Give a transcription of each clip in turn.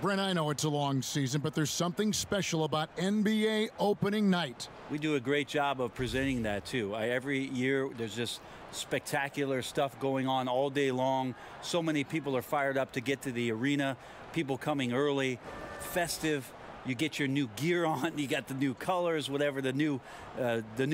Brent, I know it's a long season, but there's something special about NBA opening night. We do a great job of presenting that, too. Every year, there's just spectacular stuff going on all day long. So many people are fired up to get to the arena. People coming early, festive. You get your new gear on. You got the new colors, whatever the new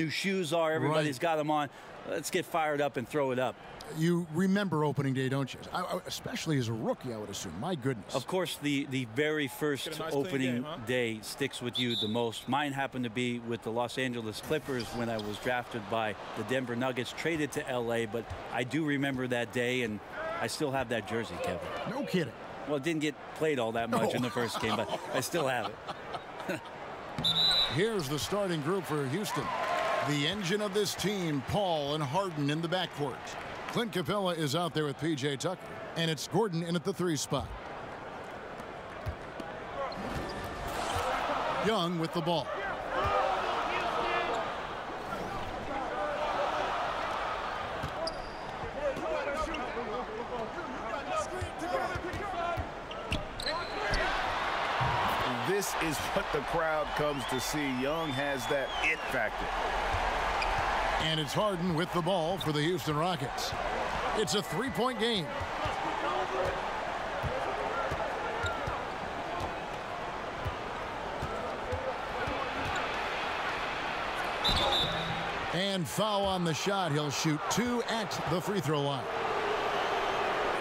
shoes are. Everybody's got them on. Let's get fired up and throw it up. You remember opening day, don't you? Especially as a rookie, I would assume. My goodness. Of course, the very first opening day sticks with you the most. Mine happened to be with the Los Angeles Clippers when I was drafted by the Denver Nuggets, traded to L.A., but I do remember that day, and I still have that jersey, Kevin. No kidding. Well, it didn't get played all that much in the first game, but I still have it. Here's the starting group for Houston. The engine of this team, Paul and Harden in the backcourt. Clint Capella is out there with P.J. Tucker, and it's Gordon in at the 3 spot. Young with the ball. This is what the crowd comes to see. Young has that it factor. And it's Harden with the ball for the Houston Rockets. It's a 3-point game. And foul on the shot. He'll shoot 2 at the free throw line.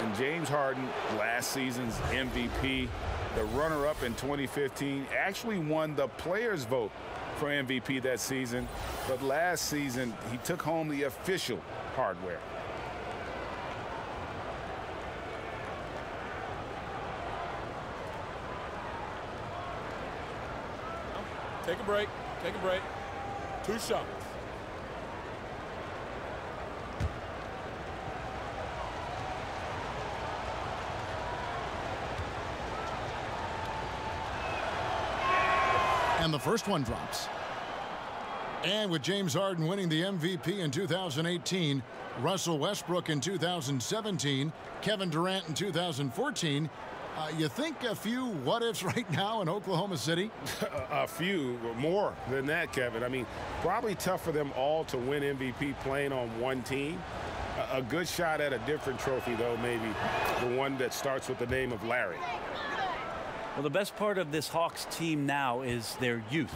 And James Harden, last season's MVP, the runner-up in 2015, actually won the players' vote for MVP that season. But last season, he took home the official hardware. Take a break. Take a break. 2 shots. And the first one drops. And with James Harden winning the MVP in 2018, Russell Westbrook in 2017, Kevin Durant in 2014, you think a few what-ifs right now in Oklahoma City? A few, more than that, Kevin. I mean, probably tough for them all to win MVP playing on one team. A good shot at a different trophy, though, maybe the one that starts with the name of Larry. Well, the best part of this Hawks team now is their youth.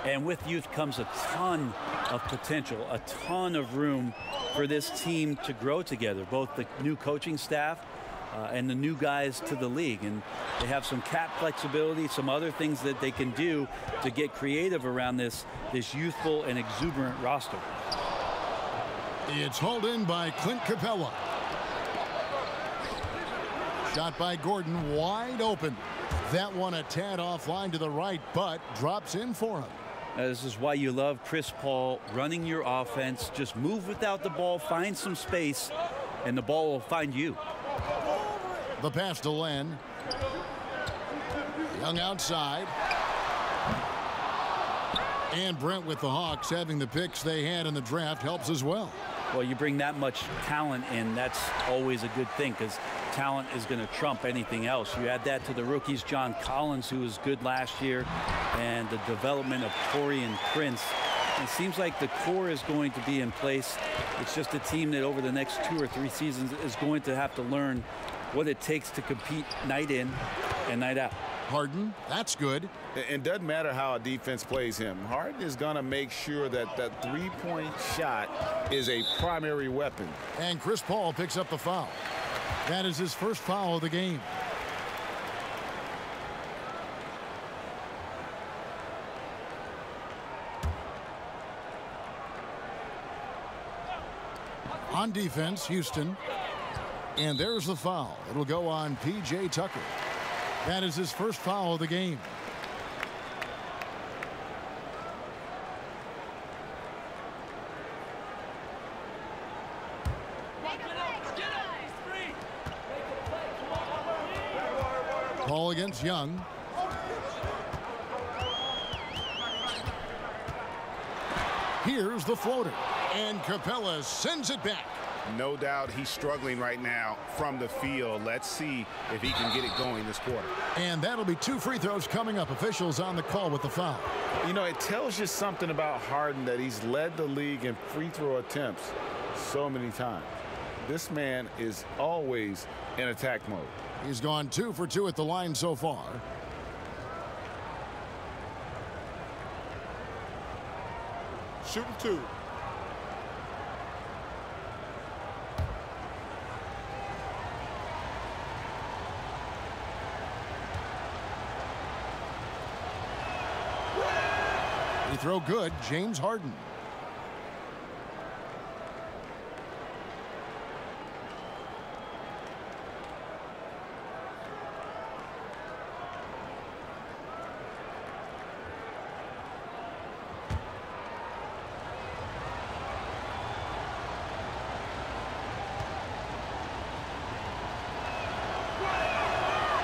And with youth comes a ton of potential, a ton of room for this team to grow together, both the new coaching staff and the new guys to the league. And they have some cap flexibility, some other things that they can do to get creative around this youthful and exuberant roster. It's hauled in by Clint Capella. Shot by Gordon, wide open. That one a tad offline to the right, but drops in for him. This is why you love Chris Paul running your offense. Just move without the ball, find some space, and the ball will find you. The pass to Len. Young outside. And Brent with the Hawks having the picks they had in the draft helps as well. Well, you bring that much talent in, that's always a good thing because talent is going to trump anything else. You add that to the rookies, John Collins, who was good last year, and the development of Taurean Prince. It seems like the core is going to be in place. It's just a team that over the next 2 or 3 seasons is going to have to learn what it takes to compete night in and night out. Harden, that's good. It doesn't matter how a defense plays him. Harden is going to make sure that that three-point shot is a primary weapon. And Chris Paul picks up the foul. That is his first foul of the game. On defense, Houston. And there's the foul. It'll go on P.J. Tucker. That is his first foul of the game. Paul against Young. Here's the floater. And Capella sends it back. No doubt he's struggling right now from the field. Let's see if he can get it going this quarter. And that'll be 2 free throws coming up. Officials on the call with the foul. You know, it tells you something about Harden that he's led the league in free throw attempts so many times. This man is always in attack mode. He's gone 2 for 2 at the line so far. Shooting 2. Free throw good, James Harden.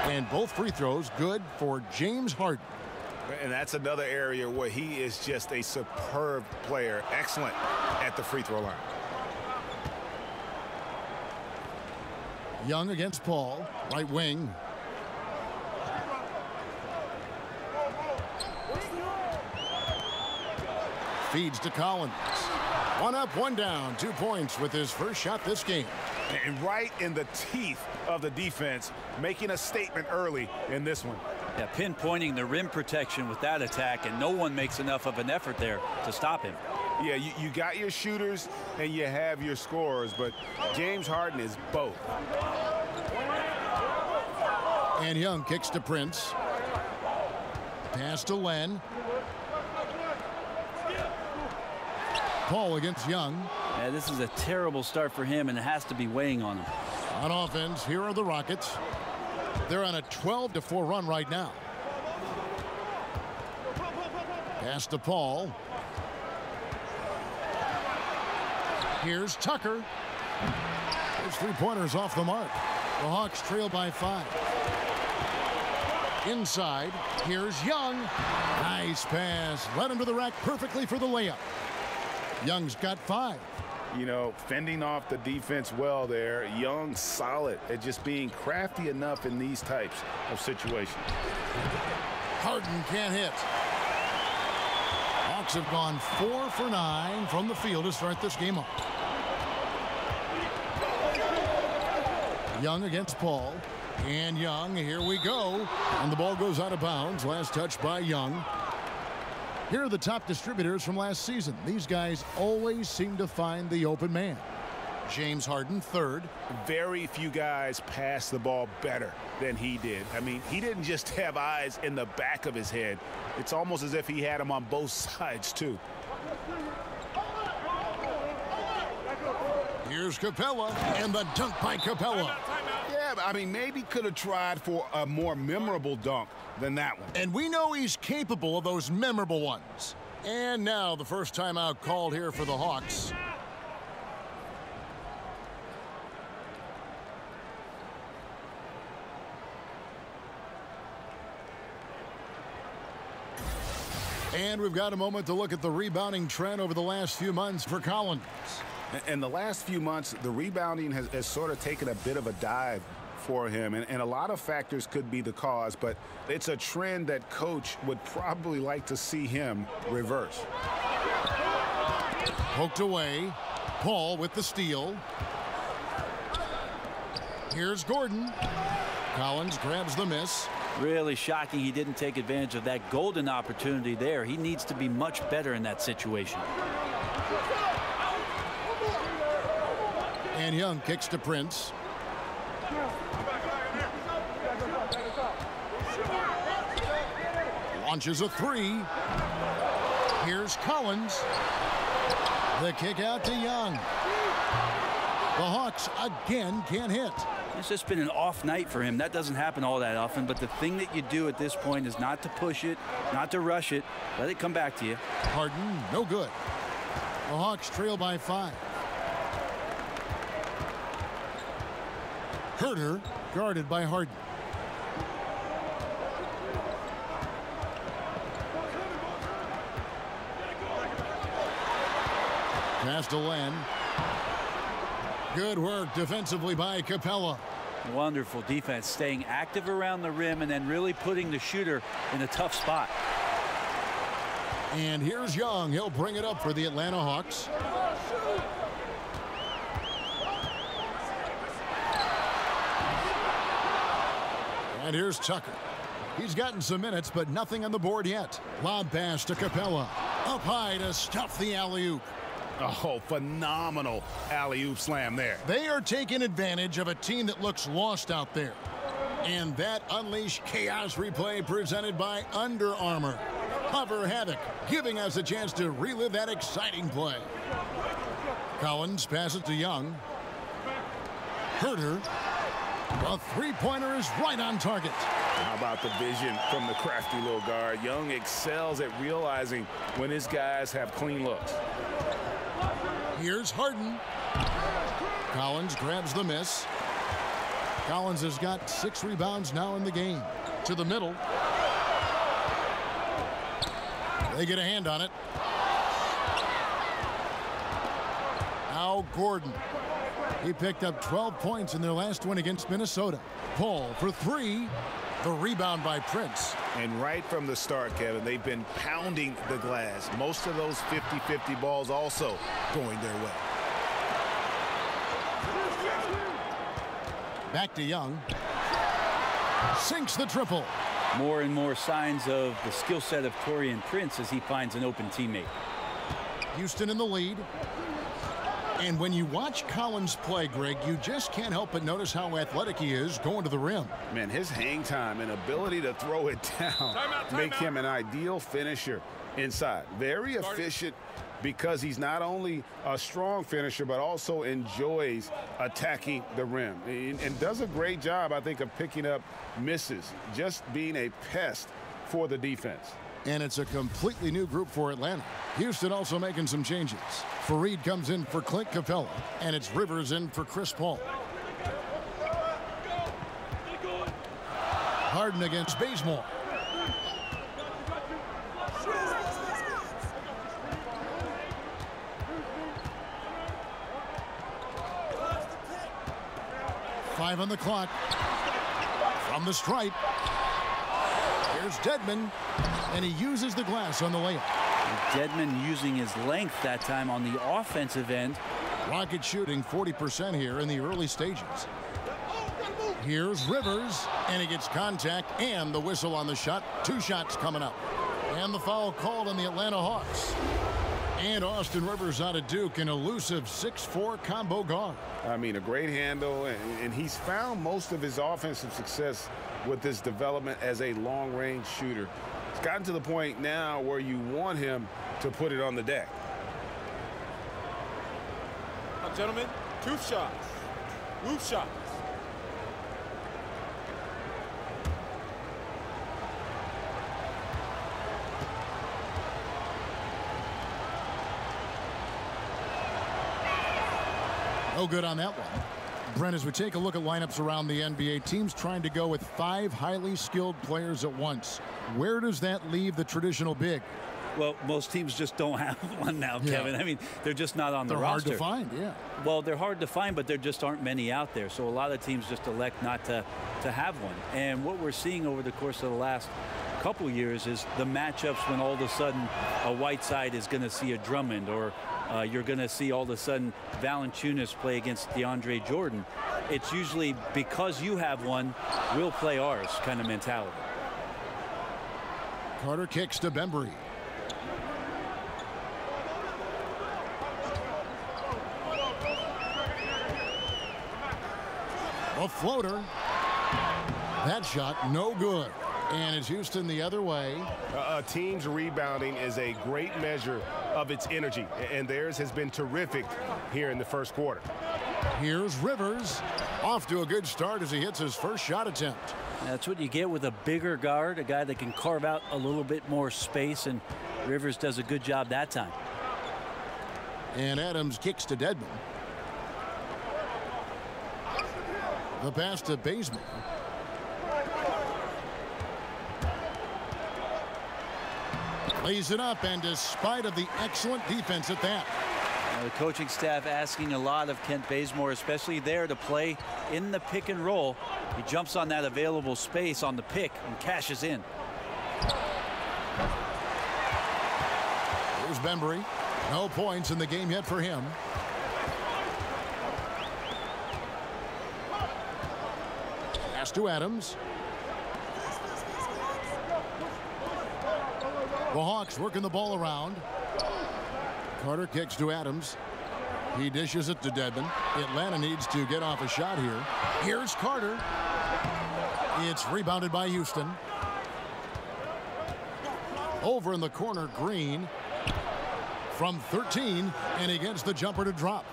And both free throws good for James Harden. And that's another area where he is just a superb player. Excellent at the free throw line. Young against Paul, right wing. Feeds to Collins. 1 up, 1 down. 2 points with his first shot this game. And right in the teeth of the defense, making a statement early in this one. Yeah, pinpointing the rim protection with that attack, and no one makes enough of an effort there to stop him. Yeah, you got your shooters and you have your scorers, but James Harden is both. And Young kicks to Prince. Pass to Len. Paul against Young. Yeah, this is a terrible start for him, and it has to be weighing on him. On offense, here are the Rockets. They're on a 12-4 run right now. Pass to Paul. Here's Tucker. His 3-pointers off the mark. The Hawks trail by 5. Inside, here's Young. Nice pass. Led him to the rack perfectly for the layup. Young's got 5. You know, fending off the defense well there. Young solid at just being crafty enough in these types of situations. Harden can't hit. Hawks have gone 4 for 9 from the field to start this game off. Young against Paul. And Young, here we go. And the ball goes out of bounds. Last touch by Young. Here are the top distributors from last season. These guys always seem to find the open man. James Harden, 3rd. Very few guys pass the ball better than he did. I mean, he didn't just have eyes in the back of his head. It's almost as if he had them on both sides, too. Here's Capella, and the dunk by Capella. Yeah, I mean, maybe could have tried for a more memorable dunk than that one. And we know he's capable of those memorable ones. And now the first timeout called here for the Hawks. And we've got a moment to look at the rebounding trend over the last few months for Collins. In the last few months, the rebounding has sort of taken a bit of a dive for him, and a lot of factors could be the cause, but it's a trend that coach would probably like to see him reverse. Poked away. Paul with the steal. Here's Gordon. Collins grabs the miss. Really shocking he didn't take advantage of that golden opportunity there. He needs to be much better in that situation. And Young kicks to Prince. Launches a 3. Here's Collins. The kick out to Young. The Hawks again can't hit. It's just been an off night for him. That doesn't happen all that often, but the thing that you do at this point is not to push it, not to rush it. Let it come back to you. Harden, no good. The Hawks trail by 5. Herter guarded by Harden. Pass to Len. Good work defensively by Capella. Wonderful defense, staying active around the rim and then really putting the shooter in a tough spot. And here's Young. He'll bring it up for the Atlanta Hawks. And here's Tucker. He's gotten some minutes, but nothing on the board yet. Lob pass to Capella. Up high to stuff the alley-oop. Oh, phenomenal alley-oop slam there. They are taking advantage of a team that looks lost out there. And that Unleash Chaos replay presented by Under Armour. Hover Havoc, giving us a chance to relive that exciting play. Collins passes to Young. Herder. The three-pointer is right on target. How about the vision from the crafty little guard? Young excels at realizing when his guys have clean looks. Here's Harden. Collins grabs the miss. Collins has got 6 rebounds now in the game. To the middle. They get a hand on it. Now Gordon. He picked up 12 points in their last win against Minnesota. Paul for 3. The rebound by Prince. And right from the start, Kevin, they've been pounding the glass. Most of those 50-50 balls also going their way. Back to Young. Sinks the triple. More and more signs of the skill set of Taurean Prince as he finds an open teammate. Houston in the lead. And when you watch Collins play, Greg, you just can't help but notice how athletic he is going to the rim. Man, his hang time and ability to throw it down make him an ideal finisher inside. Very efficient because he's not only a strong finisher, but also enjoys attacking the rim. And does a great job, I think, of picking up misses, just being a pest for the defense. And it's a completely new group for Atlanta. Houston also making some changes. Fareed comes in for Clint Capella, and it's Rivers in for Chris Paul. Harden against Bazemore. Five on the clock. From the stripe. Here's Dedmon, and he uses the glass on the layup. Dedmon using his length that time on the offensive end. Rocket shooting 40% here in the early stages. Here's Rivers, and he gets contact and the whistle on the shot. 2 shots coming up. And the foul called on the Atlanta Hawks. And Austin Rivers out of Duke, an elusive 6'4" combo guard. I mean, a great handle, and he's found most of his offensive success with his development as a long-range shooter. It's gotten to the point now where you want him to put it on the deck. Now, gentlemen, 2 shots. Roof shots. No good on that one. Brent, as we take a look at lineups around the NBA, teams trying to go with 5 highly skilled players at once. Where does that leave the traditional big? Well, most teams just don't have one now, Kevin. I mean, they're just not on the roster. They're hard to find, yeah. Well, they're hard to find, but there just aren't many out there. So a lot of teams just elect not to have one. And what we're seeing over the course of the last couple years is the matchups when all of a sudden a Whiteside is going to see a Drummond, or you're going to see all of a sudden Valanciunas play against DeAndre Jordan. It's usually because you have one, we'll play ours kind of mentality. Carter kicks to Bembry. A floater. That shot no good. And it's Houston the other way. A team's rebounding is a great measure of its energy, and theirs has been terrific here in the first quarter. Here's Rivers. Off to a good start as he hits his first shot attempt. That's what you get with a bigger guard, a guy that can carve out a little bit more space, and Rivers does a good job that time. And Adams kicks to Dedmon. The pass to Bazemore. Lays it up, and despite of the excellent defense at that. The coaching staff asking a lot of Kent Bazemore, especially there to play in the pick and roll. He jumps on that available space on the pick and cashes in. Here's Bembry. No points in the game yet for him. Pass to Adams. The Hawks working the ball around. Carter kicks to Adams. He dishes it to Dedmon. Atlanta needs to get off a shot here. Here's Carter. It's rebounded by Houston. Over in the corner, Green. From 13, and he gets the jumper to drop.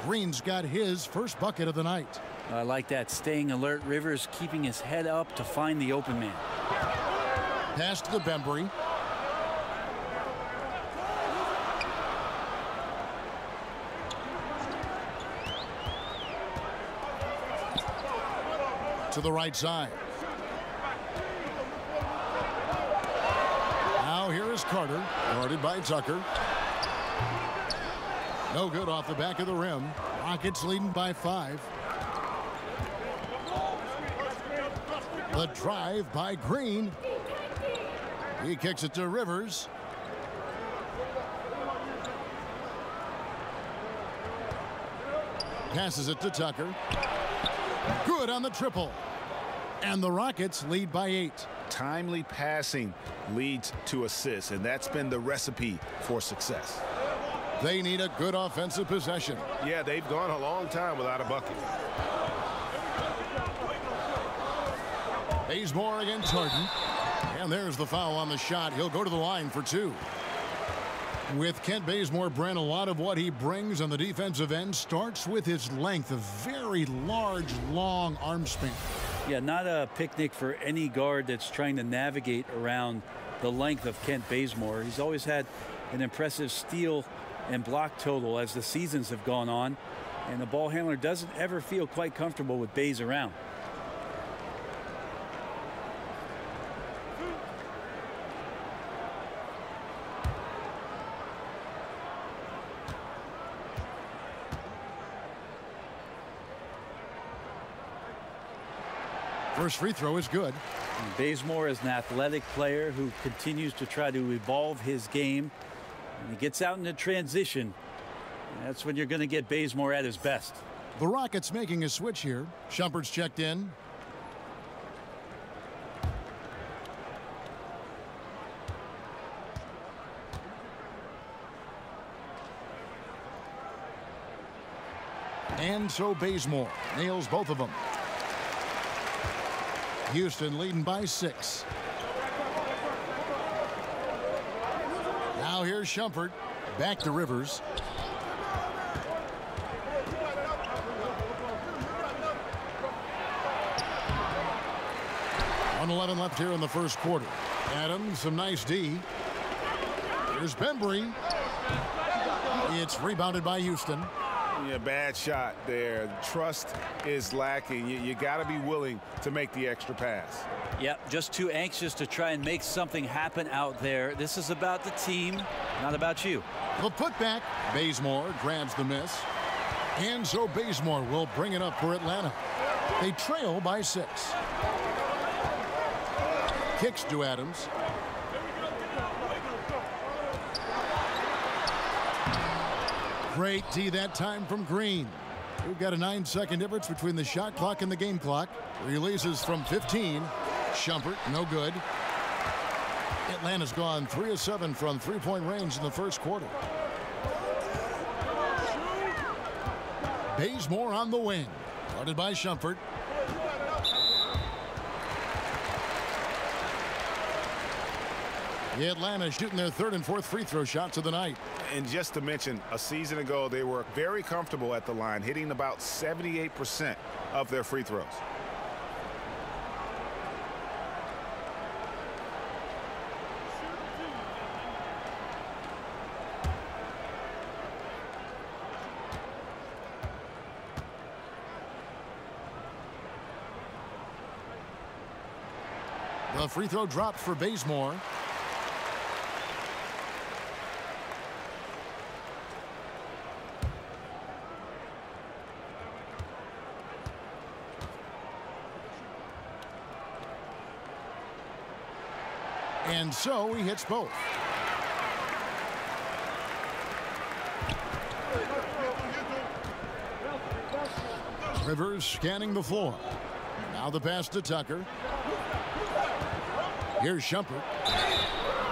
Green's got his first bucket of the night. I like that, staying alert. Rivers keeping his head up to find the open man. Pass to the Bembry. To the right side. Now here is Carter, guarded by Tucker. No good off the back of the rim. Rockets leading by 5. The drive by Green. He kicks it to Rivers. Passes it to Tucker. Good on the triple. And the Rockets lead by 8. Timely passing leads to assists, and that's been the recipe for success. They need a good offensive possession. Yeah, they've gone a long time without a bucket. Bazemore against Harden. And there's the foul on the shot. He'll go to the line for 2. With Kent Bazemore, Brent, a lot of what he brings on the defensive end starts with his length, a very large, long arm span. Yeah, not a picnic for any guard that's trying to navigate around the length of Kent Bazemore. He's always had an impressive steal and block total as the seasons have gone on, and the ball handler doesn't ever feel quite comfortable with Baze around. First free throw is good. And Bazemore is an athletic player who continues to try to evolve his game. When he gets out into transition, that's when you're going to get Bazemore at his best. The Rockets making a switch here. Shumpert's checked in. And so Bazemore nails both of them. Houston leading by 6. Now here's Shumpert. Back to Rivers. .111 left here in the first quarter. Adams, some nice D. Here's Bembry. It's rebounded by Houston. Yeah, bad shot there. Trust is lacking. You got to be willing to make the extra pass. Yep, just too anxious to try and make something happen out there. This is about the team, not about you. The putback. Bazemore grabs the miss. And so Bazemore will bring it up for Atlanta. They trail by 6. Kicks to Adams. Great D that time from Green. We've got a 9-second difference between the shot clock and the game clock. Releases from 15. Shumpert, no good. Atlanta's gone 3 of 7 from three-point range in the first quarter. Bazemore on the wing. Guarded by Shumpert. Atlanta shooting their 3rd and 4th free throw shots of the night. And just to mention, a season ago, they were very comfortable at the line, hitting about 78% of their free throws. The free throw dropped for Bazemore. And so he hits both. Rivers scanning the floor. Now the pass to Tucker. Here's Shumpert.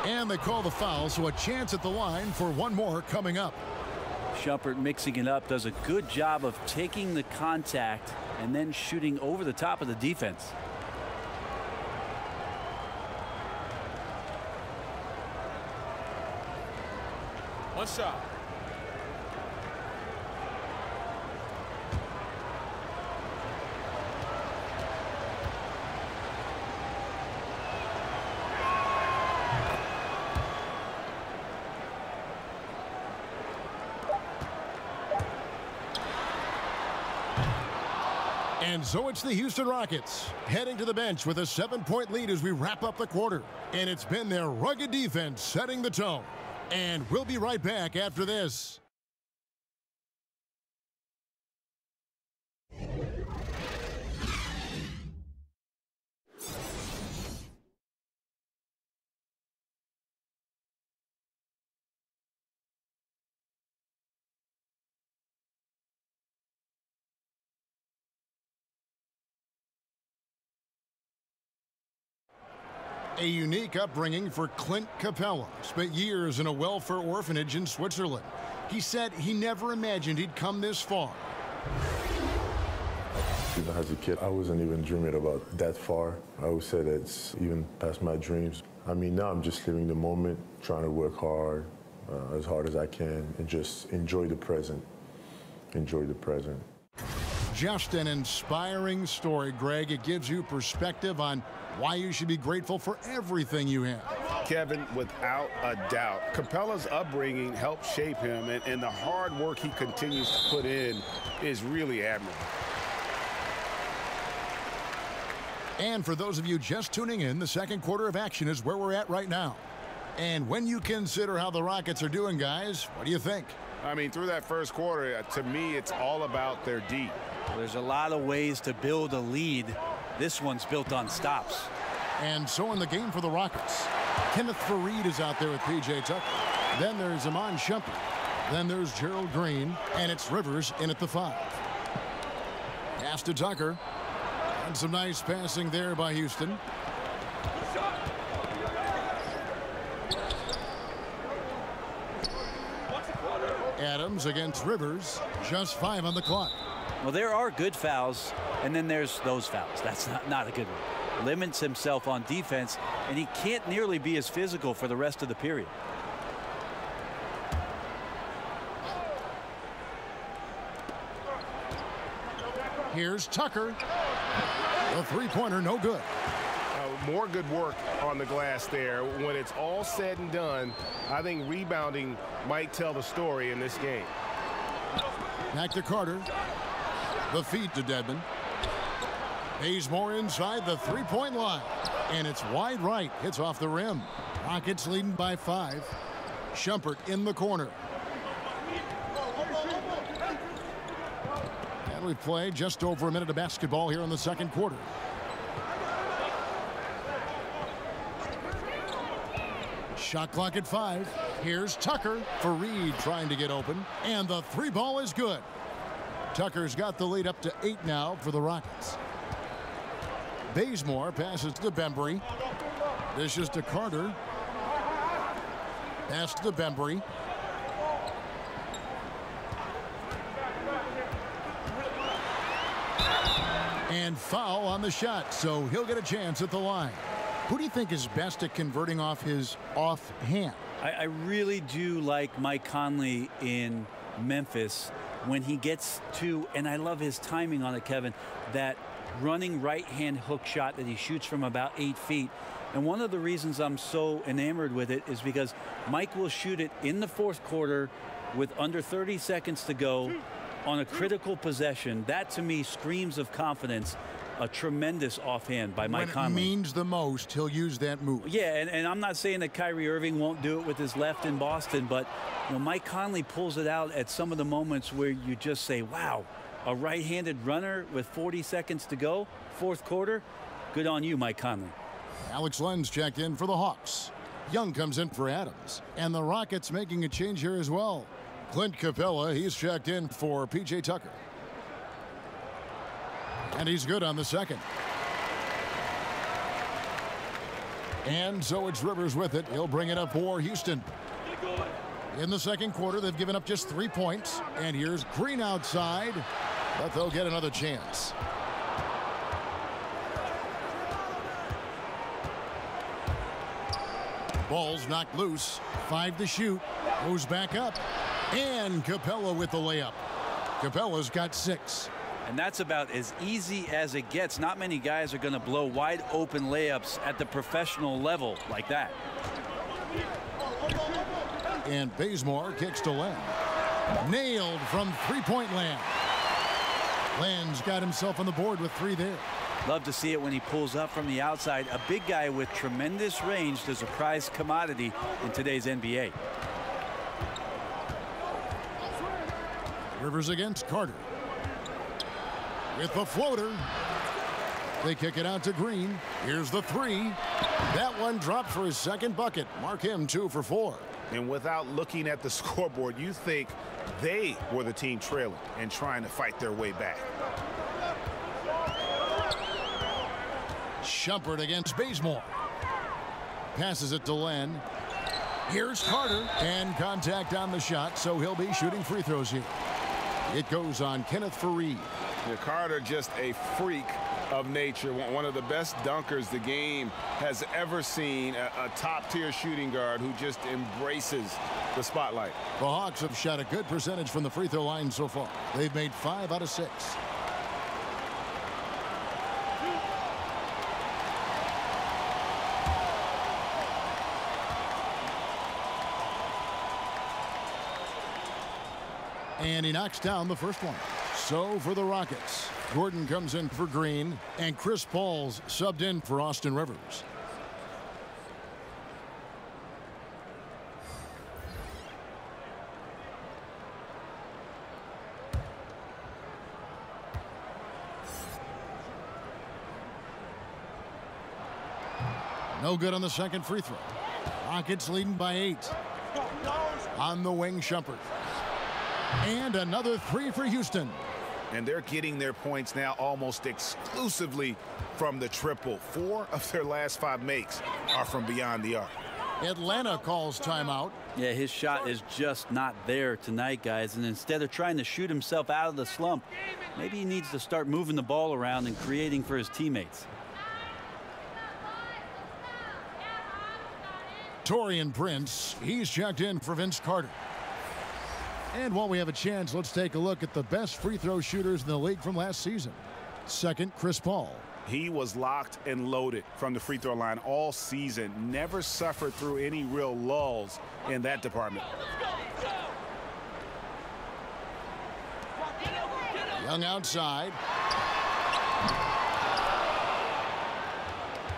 And they call the foul, so a chance at the line for one more coming up. Shumpert mixing it up, does a good job of taking the contact and then shooting over the top of the defense. One shot. And so it's the Houston Rockets heading to the bench with a 7-point lead as we wrap up the quarter. And it's been their rugged defense setting the tone. And we'll be right back after this. A unique upbringing for Clint Capella. Spent years in a welfare orphanage in Switzerland. He said he never imagined he'd come this far. Even as a kid, I wasn't even dreaming about that far. I always said it's even past my dreams. I mean, now I'm just living the moment, trying to work hard as I can, and just enjoy the present. Enjoy the present. Just an inspiring story, Greg. It gives you perspective on why you should be grateful for everything you have. Kevin, without a doubt, Capella's upbringing helped shape him, and the hard work he continues to put in is really admirable. And for those of you just tuning in, the second quarter of action is where we're at right now. And when you consider how the Rockets are doing, guys, what do you think? I mean, through that first quarter, to me, it's all about their D. There's a lot of ways to build a lead. This one's built on stops. And so in the game for the Rockets, Kenneth Faried is out there with P.J. Tucker. Then there's Iman Shumpert. Then there's Gerald Green. And it's Rivers in at the 5. Pass to Tucker. And some nice passing there by Houston. Adams against Rivers. Just 5 on the clock. Well, there are good fouls, and then there's those fouls. That's not a good one. Limits himself on defense, and he can't nearly be as physical for the rest of the period. Here's Tucker. The three-pointer, no good. More good work on the glass there. When it's all said and done, I think rebounding might tell the story in this game. Back to Carter. The feed to Dedmon. Bazemore inside the three-point line. And it's wide right. Hits off the rim. Rockets leading by 5. Shumpert in the corner. And we've played just over a minute of basketball here in the second quarter. Shot clock at 5. Here's Tucker. Faried trying to get open. And the 3-ball is good. Tucker's got the lead up to 8 now for the Rockets. Bazemore passes to Bembry. Dishes to Carter. Pass to Bembry. And foul on the shot, so he'll get a chance at the line. Who do you think is best at converting off his offhand? I really do like Mike Conley in Memphis when he gets to, and I love his timing on it, Kevin, that running right-hand hook shot that he shoots from about 8 feet. And one of the reasons I'm so enamored with it is because Mike will shoot it in the fourth quarter with under 30 seconds to go on a critical possession. That, to me, screams of confidence. A tremendous offhand by Mike Conley. When it means the most, he'll use that move. Yeah, and I'm not saying that Kyrie Irving won't do it with his left in Boston, but Mike Conley pulls it out at some of the moments where you just say, wow, a right-handed runner with 40 seconds to go, fourth quarter, good on you, Mike Conley. Alex Len's checked in for the Hawks. Young comes in for Adams. And the Rockets making a change here as well. Clint Capella, he's checked in for P.J. Tucker. And he's good on the second. And so it's Rivers with it. He'll bring it up for Houston. In the second quarter, they've given up just 3 points. And here's Green outside, but they'll get another chance. Ball's knocked loose. 5 to shoot. Goes back up. And Capella with the layup. Capella's got 6. And that's about as easy as it gets. Not many guys are going to blow wide open layups at the professional level like that. And Bazemore kicks to Len. Nailed from three-point land. Len's got himself on the board with 3 there. Love to see it when he pulls up from the outside. A big guy with tremendous range is a prized commodity in today's NBA. Rivers against Carter. With the floater. They kick it out to Green. Here's the 3. That one dropped for his second bucket. Mark him 2 for 4. And without looking at the scoreboard, you think they were the team trailing and trying to fight their way back. Shumpert against Bazemore. Passes it to Len. Here's Carter. And contact on the shot, so he'll be shooting free throws here. It goes on Kenneth Faried. Yeah, Carter just a freak of nature. One of the best dunkers the game has ever seen. A top-tier shooting guard who just embraces the spotlight. The Hawks have shot a good percentage from the free throw line so far. They've made 5 out of 6. And he knocks down the first one. So for the Rockets, Gordon comes in for Green, and Chris Paul's subbed in for Austin Rivers. No good on the second free throw. Rockets leading by 8. On the wing, Shumpert. And another 3 for Houston. And they're getting their points now almost exclusively from the triple. 4 of their last 5 makes are from beyond the arc. Atlanta calls timeout. Yeah, his shot is just not there tonight, guys. And instead of trying to shoot himself out of the slump, maybe he needs to start moving the ball around and creating for his teammates. Taurean Prince, he's checked in for Vince Carter. And while we have a chance, let's take a look at the best free throw shooters in the league from last season. Second, Chris Paul. He was locked and loaded from the free throw line all season. Never suffered through any real lulls in that department. Young outside.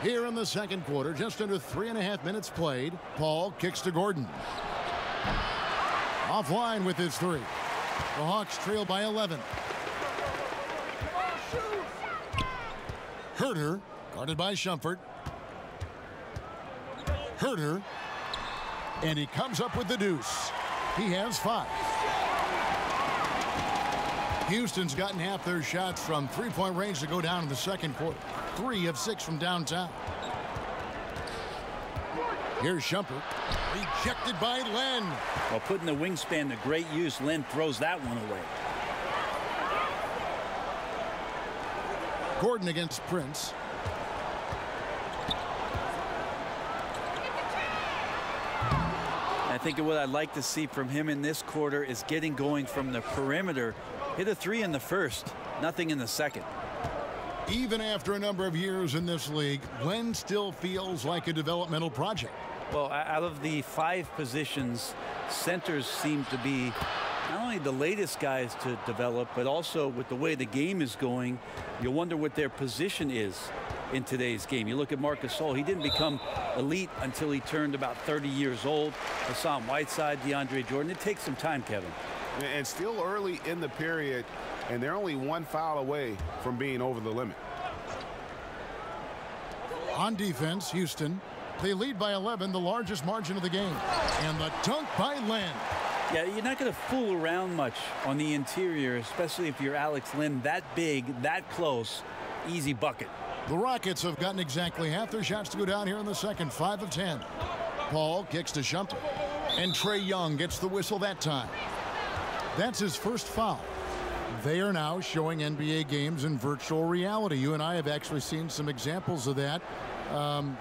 Here in the second quarter, just under 3.5 minutes played, Paul kicks to Gordon. Offline with his 3. The Hawks trail by 11. Herter, guarded by Shumpert. Herter, and he comes up with the deuce. He has 5. Houston's gotten half their shots from three-point range to go down in the second quarter. 3 of 6 from downtown. Here's Shumpert. Rejected by Len. While putting the wingspan to great use, Len throws that one away. Gordon against Prince. I think what I'd like to see from him in this quarter is getting going from the perimeter. Hit a 3 in the first, nothing in the second. Even after a number of years in this league, Len still feels like a developmental project. Well, out of the 5 positions, centers seem to be not only the latest guys to develop, but also with the way the game is going, you wonder what their position is in today's game. You look at Marc Gasol, he didn't become elite until he turned about 30 years old. Hassan Whiteside, DeAndre Jordan. It takes some time, Kevin. And still early in the period, and they're only 1 foul away from being over the limit. On defense, Houston. They lead by 11, the largest margin of the game. And the dunk by Len. Yeah, you're not going to fool around much on the interior, especially if you're Alex Len. That big, that close, easy bucket. The Rockets have gotten exactly half their shots to go down here in the second, 5 of 10. Paul kicks to Shumpert. And Trae Young gets the whistle that time. That's his first foul. They are now showing NBA games in virtual reality. You and I have actually seen some examples of that.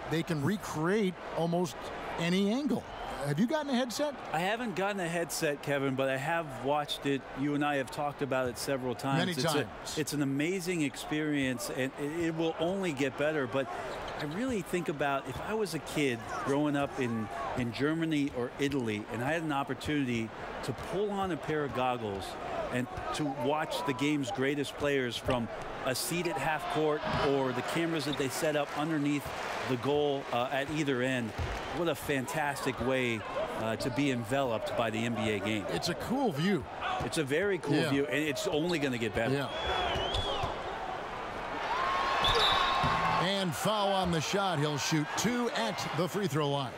They can recreate almost any angle. Have you gotten a headset? I haven't gotten a headset, Kevin, but I have watched it. You and I have talked about it several times. Many times. It's an amazing experience, and it will only get better. But I really think about if I was a kid growing up in Germany or Italy, and I had an opportunity to pull on a pair of goggles and to watch the game's greatest players from a seat at half court or the cameras that they set up underneath the goal at either end. What a fantastic way to be enveloped by the NBA game. It's a cool view. It's a very cool view, and it's only going to get better. Yeah. And foul on the shot. He'll shoot 2 at the free throw line.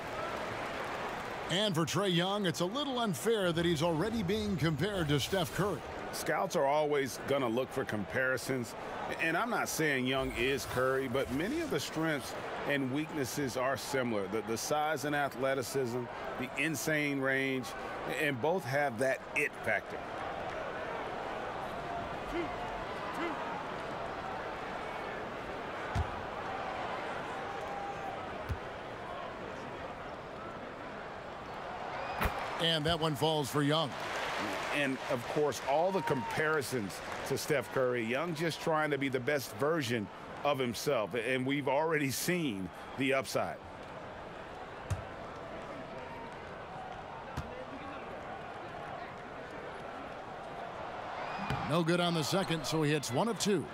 And for Trae Young, it's a little unfair that he's already being compared to Steph Curry. Scouts are always going to look for comparisons. And I'm not saying Young is Curry, but many of the strengths and weaknesses are similar. The size and athleticism, the insane range, and both have that it factor. And that one falls for Young. And, of course, all the comparisons to Steph Curry. Young just trying to be the best version of himself. And we've already seen the upside. No good on the second, so he hits 1 of 2.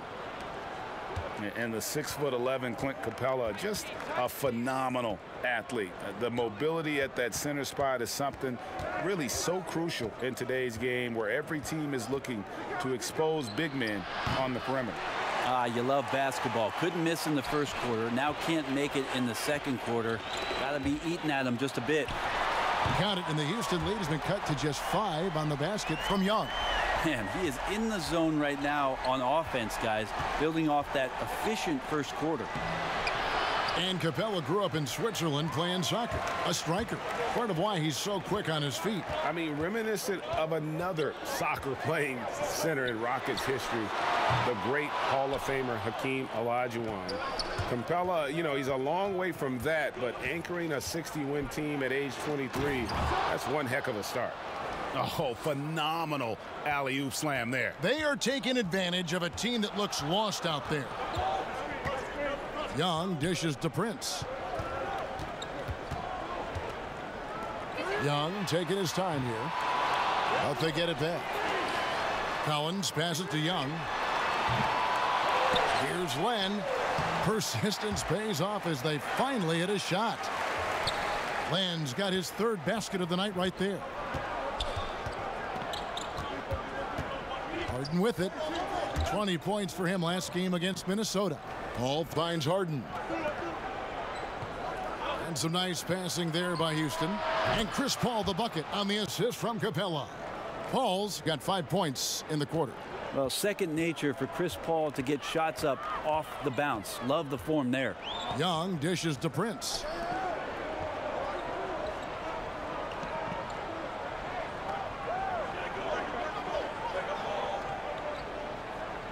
And the 6'11" Clint Capella, just a phenomenal athlete. The mobility at that center spot is something really so crucial in today's game where every team is looking to expose big men on the perimeter. You love basketball. Couldn't miss in the first quarter. Now can't make it in the second quarter. Got to be eating at him just a bit. Count it, and the Houston lead has been cut to just 5 on the basket from Young. Man, he is in the zone right now on offense, guys, building off that efficient first quarter. And Capella grew up in Switzerland playing soccer, a striker. Part of why he's so quick on his feet. I mean, reminiscent of another soccer-playing center in Rockets history, the great Hall of Famer Hakeem Olajuwon. Capella, you know, he's a long way from that, but anchoring a 60-win team at age 23, that's one heck of a start. Oh, phenomenal alley-oop slam there. They are taking advantage of a team that looks lost out there. Young dishes to Prince. Young taking his time here. But they get it back. Collins passes to Young. Here's Len. Persistence pays off as they finally hit a shot. Len's got his 3rd basket of the night right there. Harden with it. 20 points for him last game against Minnesota. Paul finds Harden. And some nice passing there by Houston. And Chris Paul the bucket on the assist from Capella. Paul's got 5 points in the quarter. Well, second nature for Chris Paul to get shots up off the bounce. Love the form there. Young dishes to Prince.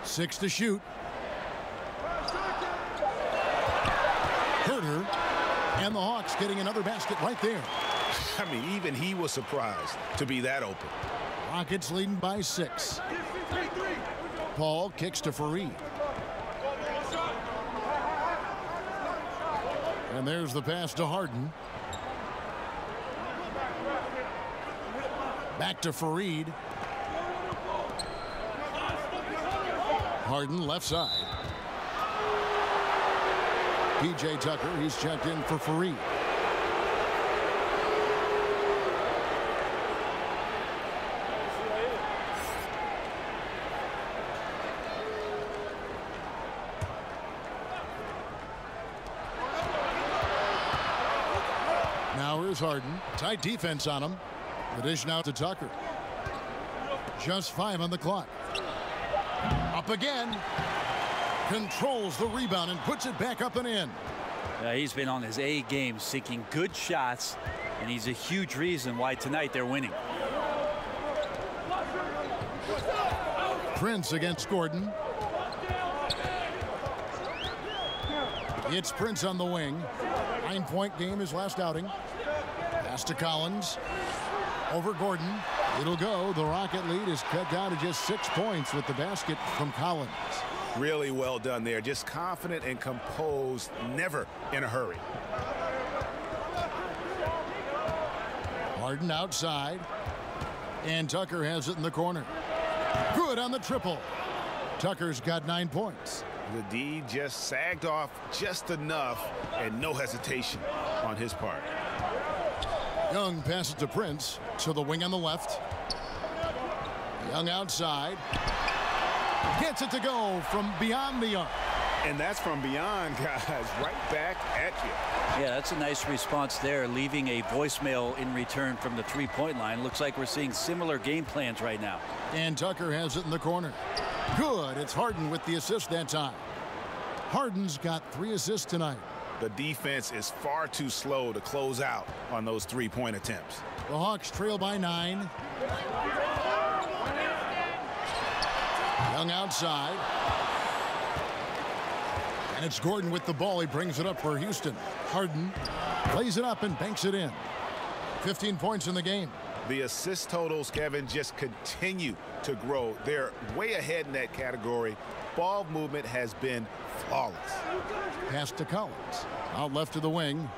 Six to shoot. Herter and the Hawks getting another basket right there. I mean, even he was surprised to be that open. Rockets leading by 6. Paul kicks to Fareed. And there's the pass to Harden. Back to Fareed. Harden left side. P.J. Tucker, he's checked in for Fareed. Here's Harden. Tight defense on him. The dish now to Tucker. Just 5 on the clock. Up again. Controls the rebound and puts it back up and in. He's been on his A game, seeking good shots, and he's a huge reason why tonight they're winning. Prince against Gordon. It's Prince on the wing. 9-point game his last outing. Pass to Collins. Over Gordon. It'll go. The Rocket lead is cut down to just 6 points with the basket from Collins. Really well done there. Just confident and composed, never in a hurry. Harden outside. And Tucker has it in the corner. Good on the triple. Tucker's got 9 points. The D just sagged off just enough, and no hesitation on his part. Young passes to Prince to the wing on the left. Young outside. Gets it to go from beyond the arc. And that's from beyond, guys, right back at you. Yeah, that's a nice response there, leaving a voicemail in return from the three-point line. Looks like we're seeing similar game plans right now. And Tucker has it in the corner. Good. It's Harden with the assist that time. Harden's got 3 assists tonight. The defense is far too slow to close out on those three-point attempts. The Hawks trail by 9. Young outside. And it's Gordon with the ball. He brings it up for Houston. Harden lays it up and banks it in. 15 points in the game. The assist totals, Kevin, just continue to grow. They're way ahead in that category. Ball movement has been flawless. Pass to Collins. Out left to the wing.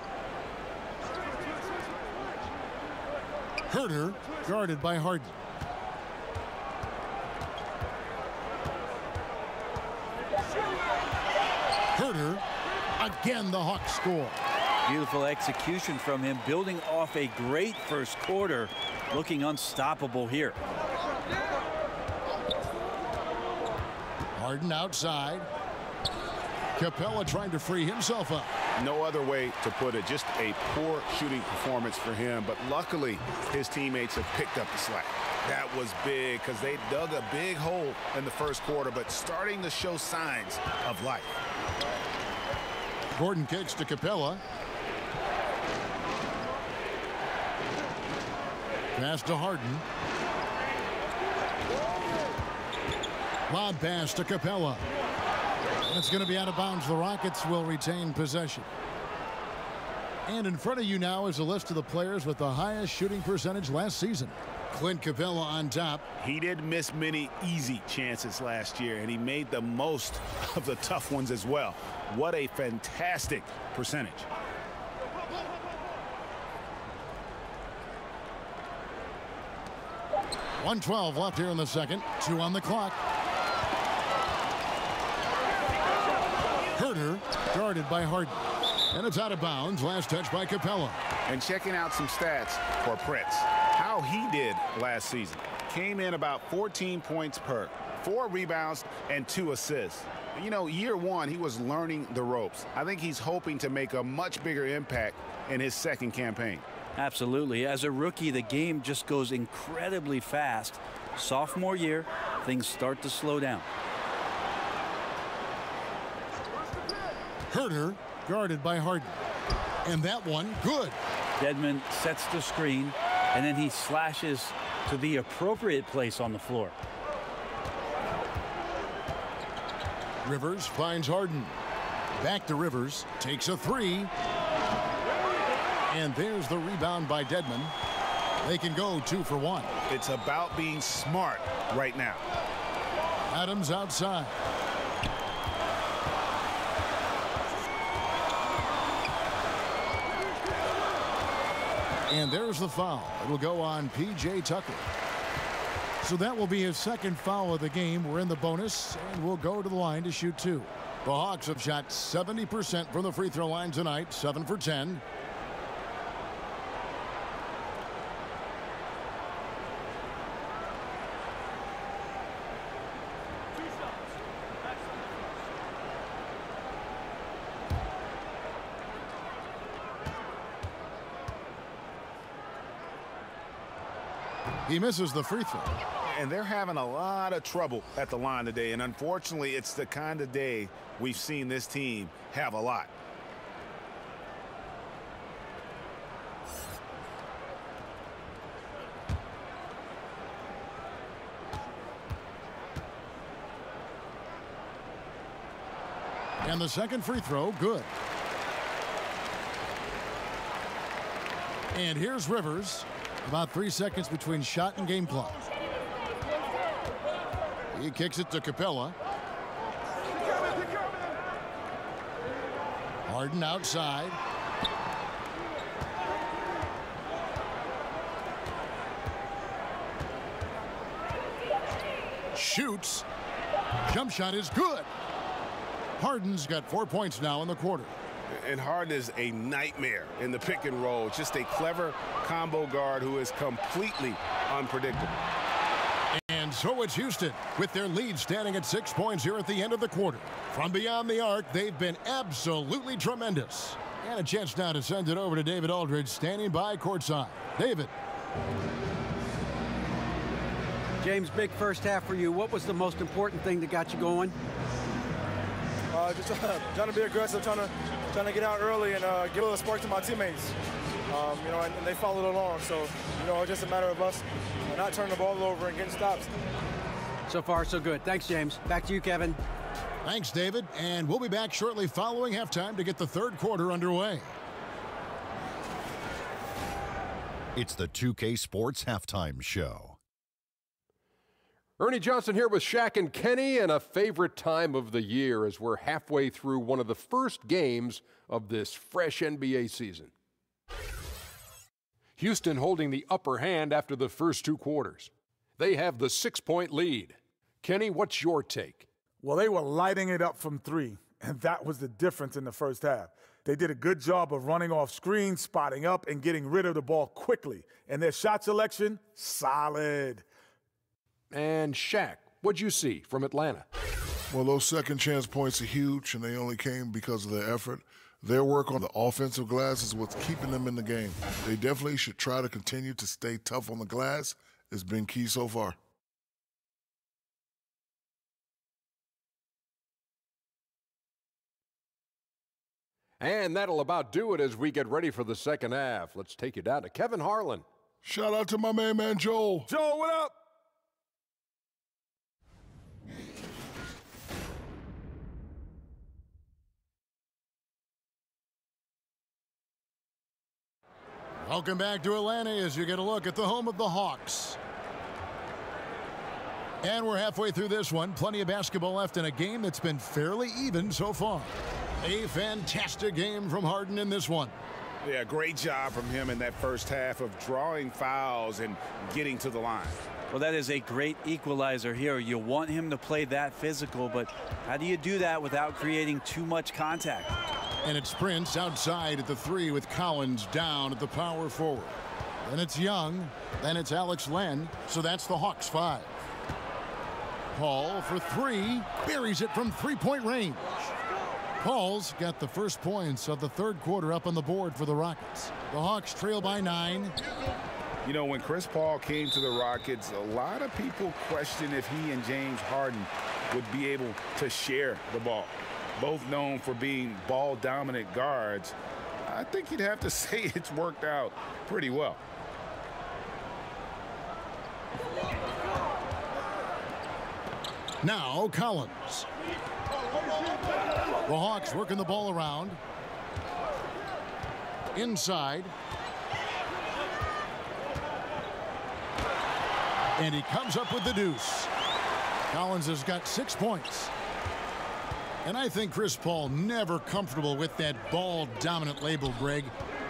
Herter guarded by Harden. Herter. Again, the Hawks score. Beautiful execution from him, building off a great first quarter, looking unstoppable here. Harden outside. Capella trying to free himself up. No other way to put it. Just a poor shooting performance for him. But luckily, his teammates have picked up the slack. That was big because they dug a big hole in the first quarter, but starting to show signs of life. Gordon kicks to Capella. Pass to Harden. Lob pass to Capella. And it's going to be out of bounds. The Rockets will retain possession. And in front of you now is a list of the players with the highest shooting percentage last season. Clint Capella on top. He didn't miss many easy chances last year, and he made the most of the tough ones as well. What a fantastic percentage. .112 left here in the second. 2 on the clock. Herter guarded by Harden. And it's out of bounds. Last touch by Capella. And checking out some stats for Prince. How he did last season. Came in about 14 points per, 4 rebounds and 2 assists. You know, year one, he was learning the ropes. I think he's hoping to make a much bigger impact in his second campaign. Absolutely. As a rookie, the game just goes incredibly fast. Sophomore year, things start to slow down. Herter guarded by Harden. And that one, good. Dedmon sets the screen, and then he slashes to the appropriate place on the floor. Rivers finds Harden. Back to Rivers. Takes a 3. And there's the rebound by Dedmon. They can go 2 for 1. It's about being smart right now. Adams outside. And there's the foul. It'll go on P.J. Tucker. So that will be his second foul of the game. We're in the bonus, and we'll go to the line to shoot 2. The Hawks have shot 70% from the free throw line tonight, 7 for 10. He misses the free throw. And they're having a lot of trouble at the line today. And unfortunately, it's the kind of day we've seen this team have a lot. And the second free throw, good. And here's Rivers. About 3 seconds between shot and game clock. He kicks it to Capella. Harden outside. Shoots. Jump shot is good. Harden's got 4 points now in the quarter. And Harden is a nightmare in the pick and roll. Just a clever combo guard who is completely unpredictable. And so it's Houston with their lead standing at 6 points here at the end of the quarter. From beyond the arc, they've been absolutely tremendous. And a chance now to send it over to David Aldridge standing by courtside. David. James, big first half for you. What was the most important thing that got you going? Just trying to be aggressive, trying to get out early and give a little spark to my teammates. You know, and they followed along. So, you know, it's just a matter of us not turning the ball over and getting stops. So far, so good. Thanks, James. Back to you, Kevin. Thanks, David. And we'll be back shortly following halftime to get the third quarter underway. It's the 2K Sports Halftime Show. Ernie Johnson here with Shaq and Kenny, and a favorite time of the year as we're halfway through one of the first games of this fresh NBA season. Houston holding the upper hand after the first 2 quarters. They have the 6-point lead. Kenny, what's your take? Well, they were lighting it up from 3, and that was the difference in the first half. They did a good job of running off screens, spotting up, and getting rid of the ball quickly. And their shot selection, solid. And Shaq, what'd you see from Atlanta? Well, those second chance points are huge, and they only came because of their effort. Their work on the offensive glass is what's keeping them in the game. They definitely should try to continue to stay tough on the glass. It's been key so far. And that'll about do it as we get ready for the second half. Let's take you down to Kevin Harlan. Shout out to my man Joel. Joel, what up? Welcome back to Atlanta as you get a look at the home of the Hawks. And we're halfway through this one. Plenty of basketball left in a game that's been fairly even so far. A fantastic game from Harden in this one. Yeah, great job from him in that first half of drawing fouls and getting to the line. Well, that is a great equalizer here. You want him to play that physical, but how do you do that without creating too much contact? And it's Prince outside at the 3 with Collins down at the power forward. Then it's Young. Then it's Alex Len. So that's the Hawks 5. Paul for 3. Buries it from 3-point range. Paul's got the first points of the third quarter up on the board for the Rockets. The Hawks trail by 9. You know, when Chris Paul came to the Rockets, a lot of people questioned if he and James Harden would be able to share the ball. Both known for being ball-dominant guards, I think you'd have to say it's worked out pretty well. Now Collins. The Hawks working the ball around. Inside. And he comes up with the deuce. Collins has got 6 points. And I think Chris Paul never comfortable with that ball-dominant label, Greg.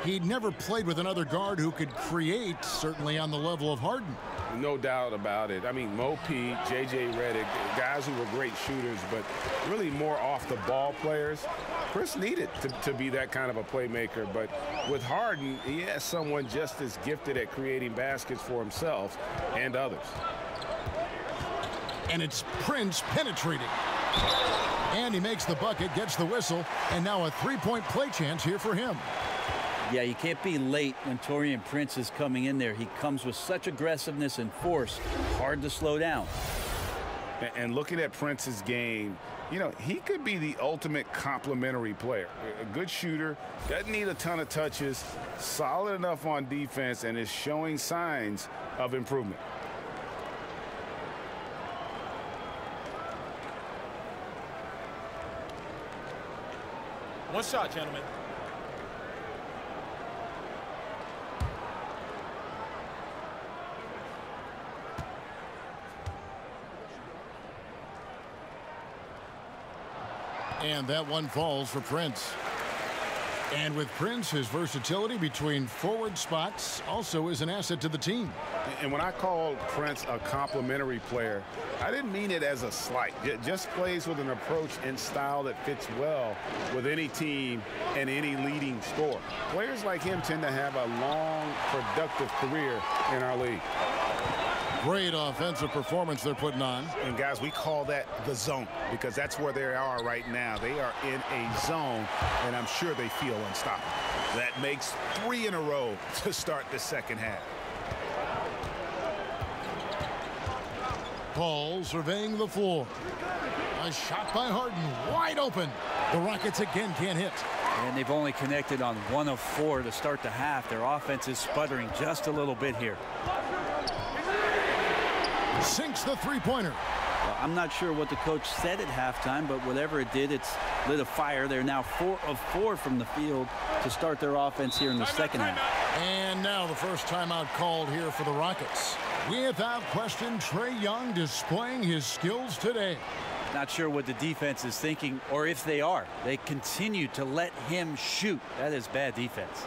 He'd never played with another guard who could create, certainly on the level of Harden. No doubt about it. I mean, Mo P, J.J. Redick, guys who were great shooters, but really more off-the-ball players. Chris needed to be that kind of a playmaker, but with Harden, he has someone just as gifted at creating baskets for himself and others. And it's Prince penetrating. And he makes the bucket, gets the whistle, and now a 3-point play chance here for him. Yeah, you can't be late when Taurean Prince is coming in there. He comes with such aggressiveness and force, hard to slow down. And looking at Prince's game, you know, he could be the ultimate complementary player. A good shooter, doesn't need a ton of touches, solid enough on defense, and is showing signs of improvement. One shot, gentlemen. And that one falls for Prince. And with Prince, his versatility between forward spots also is an asset to the team. And when I called Prince a complimentary player, I didn't mean it as a slight. It just plays with an approach and style that fits well with any team and any leading scorer. Players like him tend to have a long, productive career in our league. Great offensive performance they're putting on. And guys, we call that the zone because that's where they are right now. They are in a zone, and I'm sure they feel unstoppable. That makes 3 in a row to start the second half. Paul surveying the floor. A shot by Harden, wide open. The Rockets again can't hit. And they've only connected on 1 of 4 to start the half. Their offense is sputtering just a little bit here. Sinks the three-pointer. Well, I'm not sure what the coach said at halftime, but whatever it did, it's lit a fire. They're now 4 of 4 from the field to start their offense here in the second half. And now the first timeout called here for the Rockets. Without question, Trae Young displaying his skills today. Not sure what the defense is thinking, or if they are. They continue to let him shoot. That is bad defense.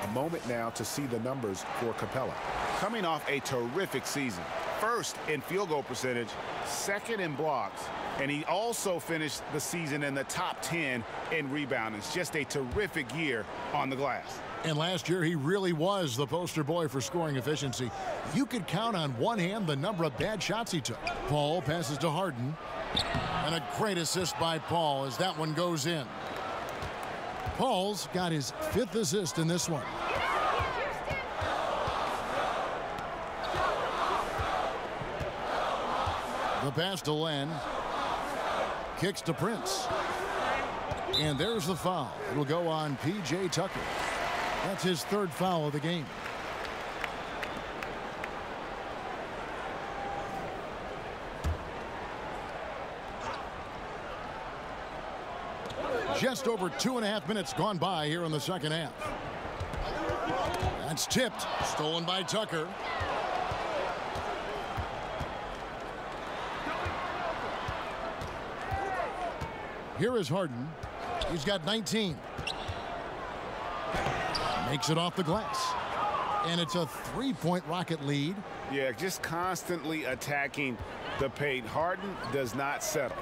A moment now to see the numbers for Capella. Coming off a terrific season. First in field goal percentage, second in blocks, and he also finished the season in the top 10 in rebounding. It's just a terrific year on the glass. And last year, he really was the poster boy for scoring efficiency. You could count on one hand the number of bad shots he took. Paul passes to Harden. And a great assist by Paul as that one goes in. Paul's got his 5th assist in this one. The pass to Len. Kicks to Prince. And there's the foul. It'll go on P.J. Tucker. That's his 3rd foul of the game. Just over 2.5 minutes gone by here in the second half. That's tipped. Stolen by Tucker. Here is Harden. He's got 19. Makes it off the glass. And it's a 3-point Rocket lead. Yeah, just constantly attacking the paint. Harden does not settle.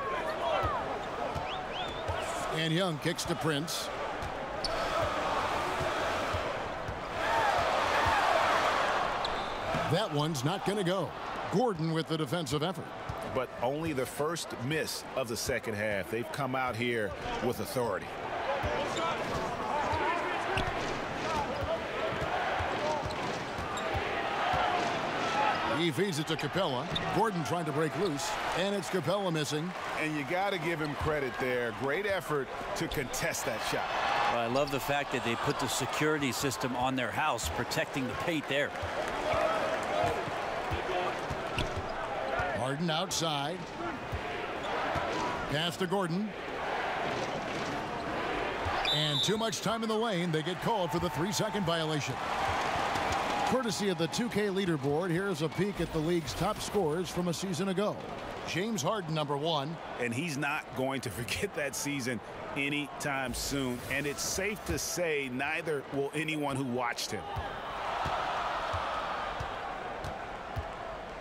And Young kicks to Prince. That one's not going to go. Gordon with the defensive effort. But only the first miss of the second half. They've come out here with authority. He feeds it to Capella. Gordon trying to break loose, and it's Capella missing. And you got to give him credit there. Great effort to contest that shot. Well, I love the fact that they put the security system on their house, protecting the paint there. Harden outside. Pass to Gordon. And too much time in the lane. They get called for the 3-second violation. Courtesy of the 2K leaderboard, here's a peek at the league's top scorers from a season ago. James Harden, #1. And he's not going to forget that season anytime soon. And it's safe to say neither will anyone who watched him.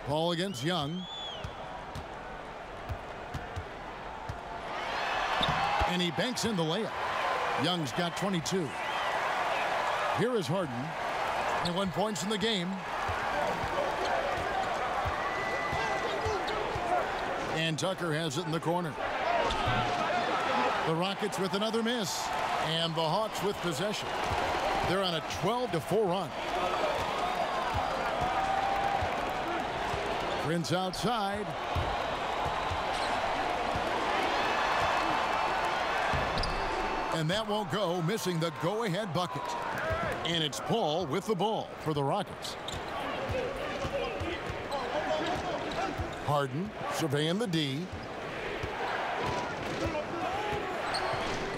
Paul against Young. And he banks in the layup. Young's got 22. Here is Harden. 21 points in the game. And Tucker has it in the corner. The Rockets with another miss. And the Hawks with possession. They're on a 12-4 run. Prince outside. And that won't go, missing the go-ahead bucket. And it's Paul with the ball for the Rockets. Harden surveying the D.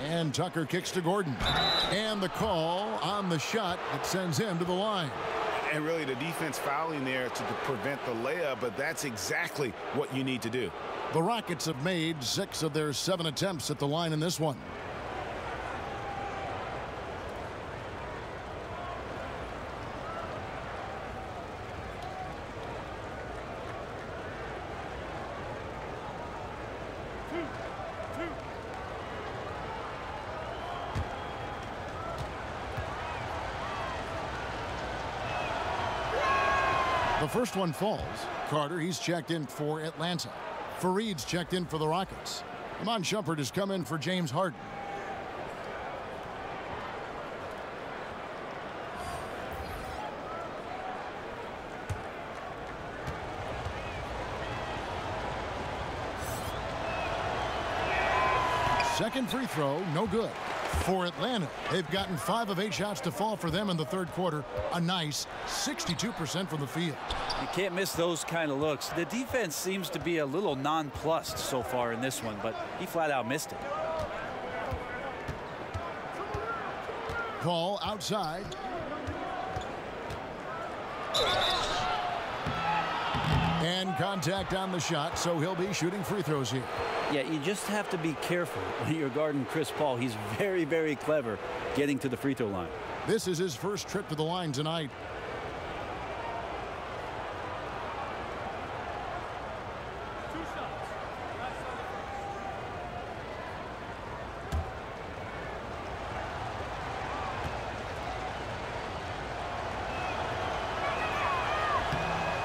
And Tucker kicks to Gordon. And the call on the shot that sends him to the line. And really the defense fouling there to prevent the layup, but that's exactly what you need to do. The Rockets have made 6 of their 7 attempts at the line in this one. The first one falls. Carter, he's checked in for Atlanta. Fareed's checked in for the Rockets. Iman Shumpert has come in for James Harden. Second free throw, no good. For Atlanta, they've gotten 5 of 8 shots to fall for them in the third quarter. A nice 62% from the field. You can't miss those kind of looks. The defense seems to be a little nonplussed so far in this one, but he flat out missed it. Paul outside. And contact on the shot, so he'll be shooting free throws here. Yeah, you just have to be careful when you're guarding Chris Paul. He's very, very clever getting to the free throw line. This is his first trip to the line tonight.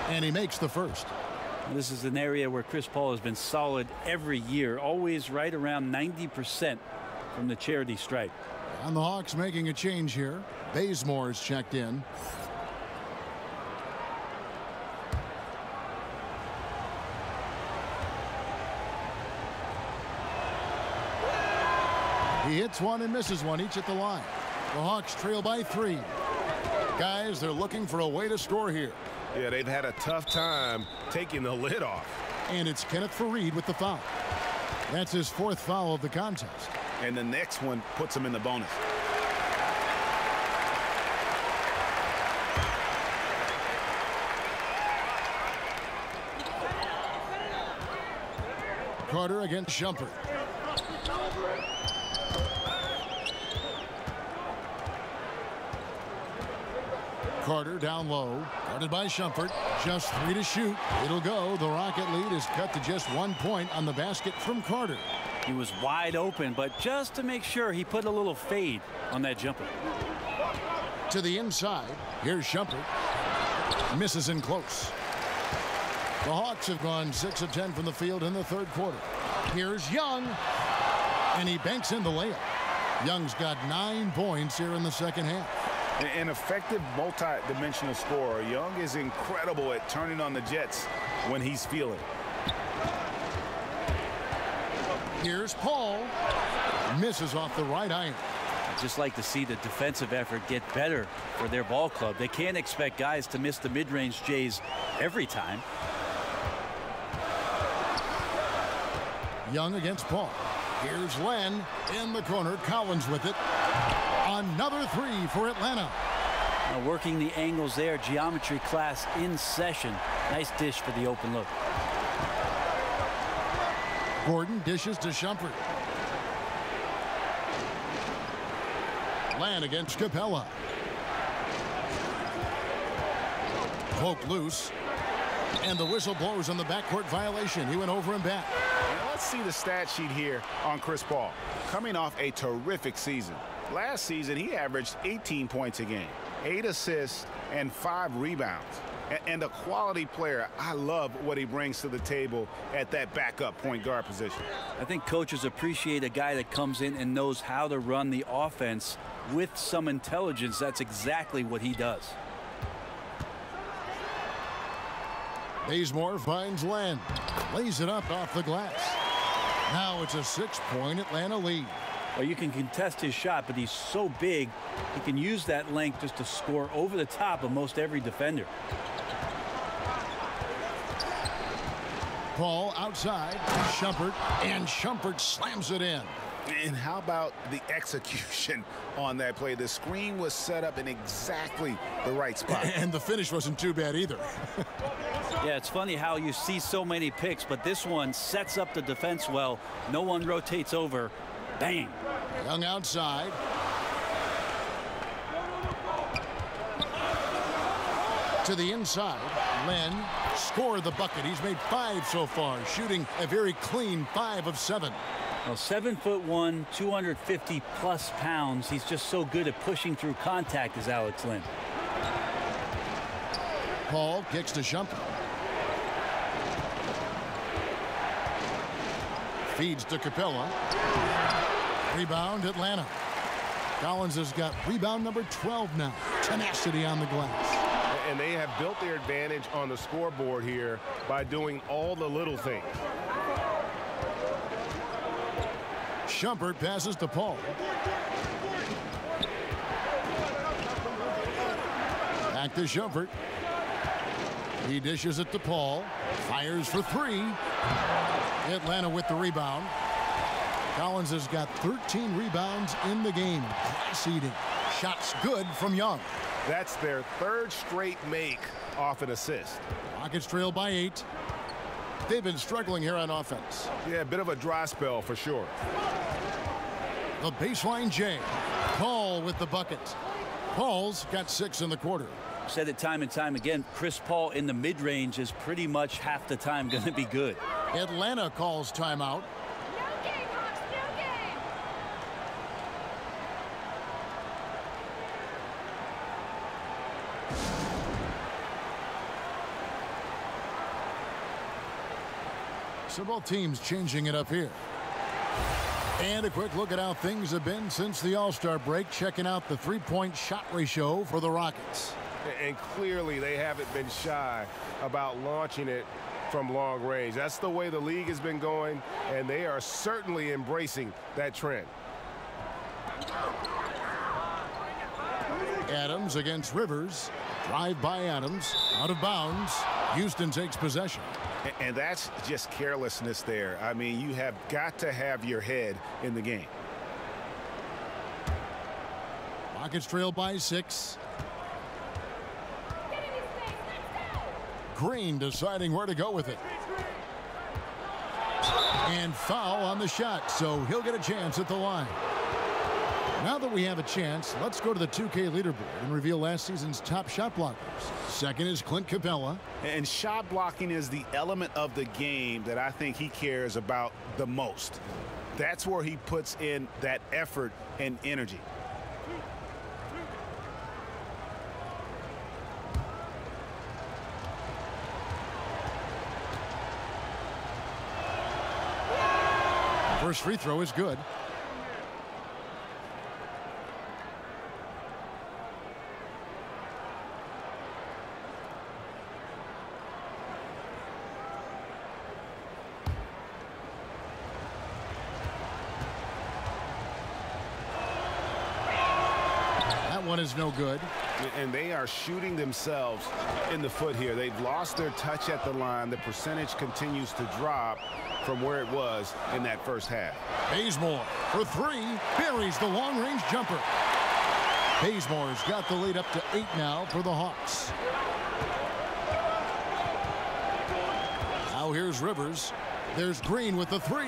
And he makes the first. This is an area where Chris Paul has been solid every year, always right around 90% from the charity stripe. And the Hawks making a change here. Bazemore is checked in. He hits one and misses one, each at the line. The Hawks trail by 3. Guys, they're looking for a way to score here. Yeah, they've had a tough time taking the lid off. And it's Kenneth Fareed with the foul. That's his 4th foul of the contest. And the next one puts him in the bonus. Carter against Shumpert. Carter down low, guarded by Shumpert. Just 3 to shoot. It'll go. The Rocket lead is cut to just 1 point on the basket from Carter. He was wide open, but just to make sure, he put a little fade on that jumper. To the inside. Here's Shumpert. Misses in close. The Hawks have gone 6 of 10 from the field in the third quarter. Here's Young. And he banks in the layup. Young's got 9 points here in the second half. An effective multi-dimensional scorer. Young is incredible at turning on the Jets when he's feeling. Here's Paul. Misses off the right iron. I'd just like to see the defensive effort get better for their ball club. They can't expect guys to miss the mid-range Jays every time. Young against Paul. Here's Len in the corner. Collins with it. Another 3 for Atlanta. Now working the angles there. Geometry class in session. Nice dish for the open look. Gordon dishes to Shumpert. Len against Capella. Poke loose. And the whistle blows on the backcourt violation. He went over and back. Now let's see the stat sheet here on Chris Paul. Coming off a terrific season. Last season, he averaged 18 points a game, 8 assists, and 5 rebounds. and a quality player. I love what he brings to the table at that backup point guard position. I think coaches appreciate a guy that comes in and knows how to run the offense with some intelligence. That's exactly what he does. Bazemore finds Len. Lays it up off the glass. Now it's a 6-point Atlanta lead. Well, you can contest his shot, but he's so big, he can use that length just to score over the top of most every defender. Paul outside. Shumpert, and Shumpert slams it in. And how about the execution on that play? The screen was set up in exactly the right spot. And the finish wasn't too bad either. Yeah, it's funny how you see so many picks, but this one sets up the defense well. No one rotates over. Bang. Young outside. To the inside. Len scored the bucket. He's made 5 so far, shooting a very clean 5 of 7. Well, 7'1", 250+ pounds. He's just so good at pushing through contact as Alex Len. Paul kicks to Shumpert. Feeds to Capella. Rebound Atlanta. Collins has got rebound number 12 now. Tenacity on the glass. And they have built their advantage on the scoreboard here by doing all the little things. Shumpert passes to Paul. Back to Shumpert. He dishes it to Paul. Fires for 3. Atlanta with the rebound. Collins has got 13 rebounds in the game. Class eating. Shots good from Young. That's their 3rd straight make off an assist. Rockets trail by 8. They've been struggling here on offense. Yeah, a bit of a dry spell for sure. The baseline J. Paul with the bucket. Paul's got 6 in the quarter. Said it time and time again, Chris Paul in the mid-range is pretty much half the time going to be good. Atlanta calls timeout. So both teams changing it up here. And a quick look at how things have been since the All-Star break, checking out the 3-point shot ratio for the Rockets. And clearly they haven't been shy about launching it from long range. That's the way the league has been going, and they are certainly embracing that trend. Adams against Rivers. Drive by Adams. Out of bounds. Houston takes possession. And that's just carelessness there. I mean, you have got to have your head in the game. Rockets trail by 6. Green deciding where to go with it. And foul on the shot, so he'll get a chance at the line. Now that we have a chance, let's go to the 2K leaderboard and reveal last season's top shot blockers. Second is Clint Capella. And shot blocking is the element of the game that I think he cares about the most. That's where he puts in that effort and energy. First free throw is good. That one is no good. And they are shooting themselves in the foot here. They've lost their touch at the line. The percentage continues to drop from where it was in that first half. Bazemore for 3, buries the long-range jumper. Bazemore's got the lead up to 8 now for the Hawks. Now here's Rivers. There's Green with the 3.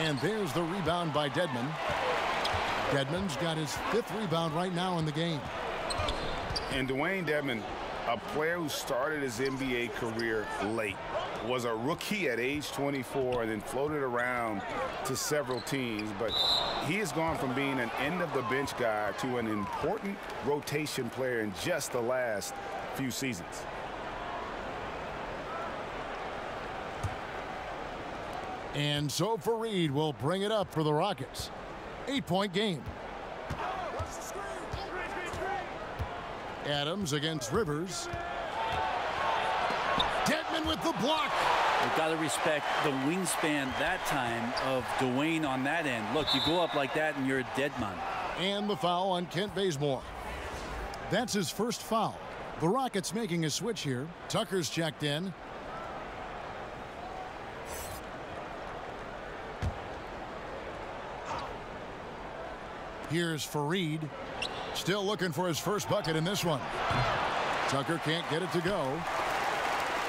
And there's the rebound by Dedmon. Dedmon's got his 5th rebound right now in the game. And Dwayne Dedmon, a player who started his NBA career late, was a rookie at age 24 and then floated around to several teams. But he has gone from being an end-of-the-bench guy to an important rotation player in just the last few seasons. And so Fareed will bring it up for the Rockets. 8-point game. Adams against Rivers. Dedmon with the block. You've got to respect the wingspan that time of Dwayne on that end. Look, you go up like that and you're a dead man. And the foul on Kent Bazemore. That's his first foul. The Rockets making a switch here. Tucker's checked in. Here's Fareed. Still looking for his first bucket in this one. Tucker can't get it to go.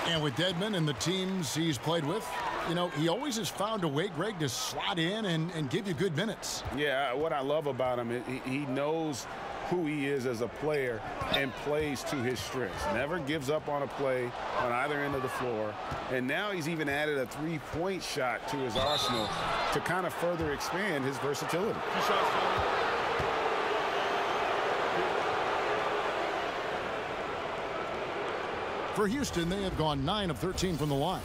And with Dedmon and the teams he's played with, you know, he always has found a way, Greg, to slot in and give you good minutes. Yeah, what I love about him, he knows who he is as a player and plays to his strengths. Never gives up on a play on either end of the floor. And now he's even added a three-point shot to his arsenal to kind of further expand his versatility. For Houston, they have gone 9 of 13 from the line.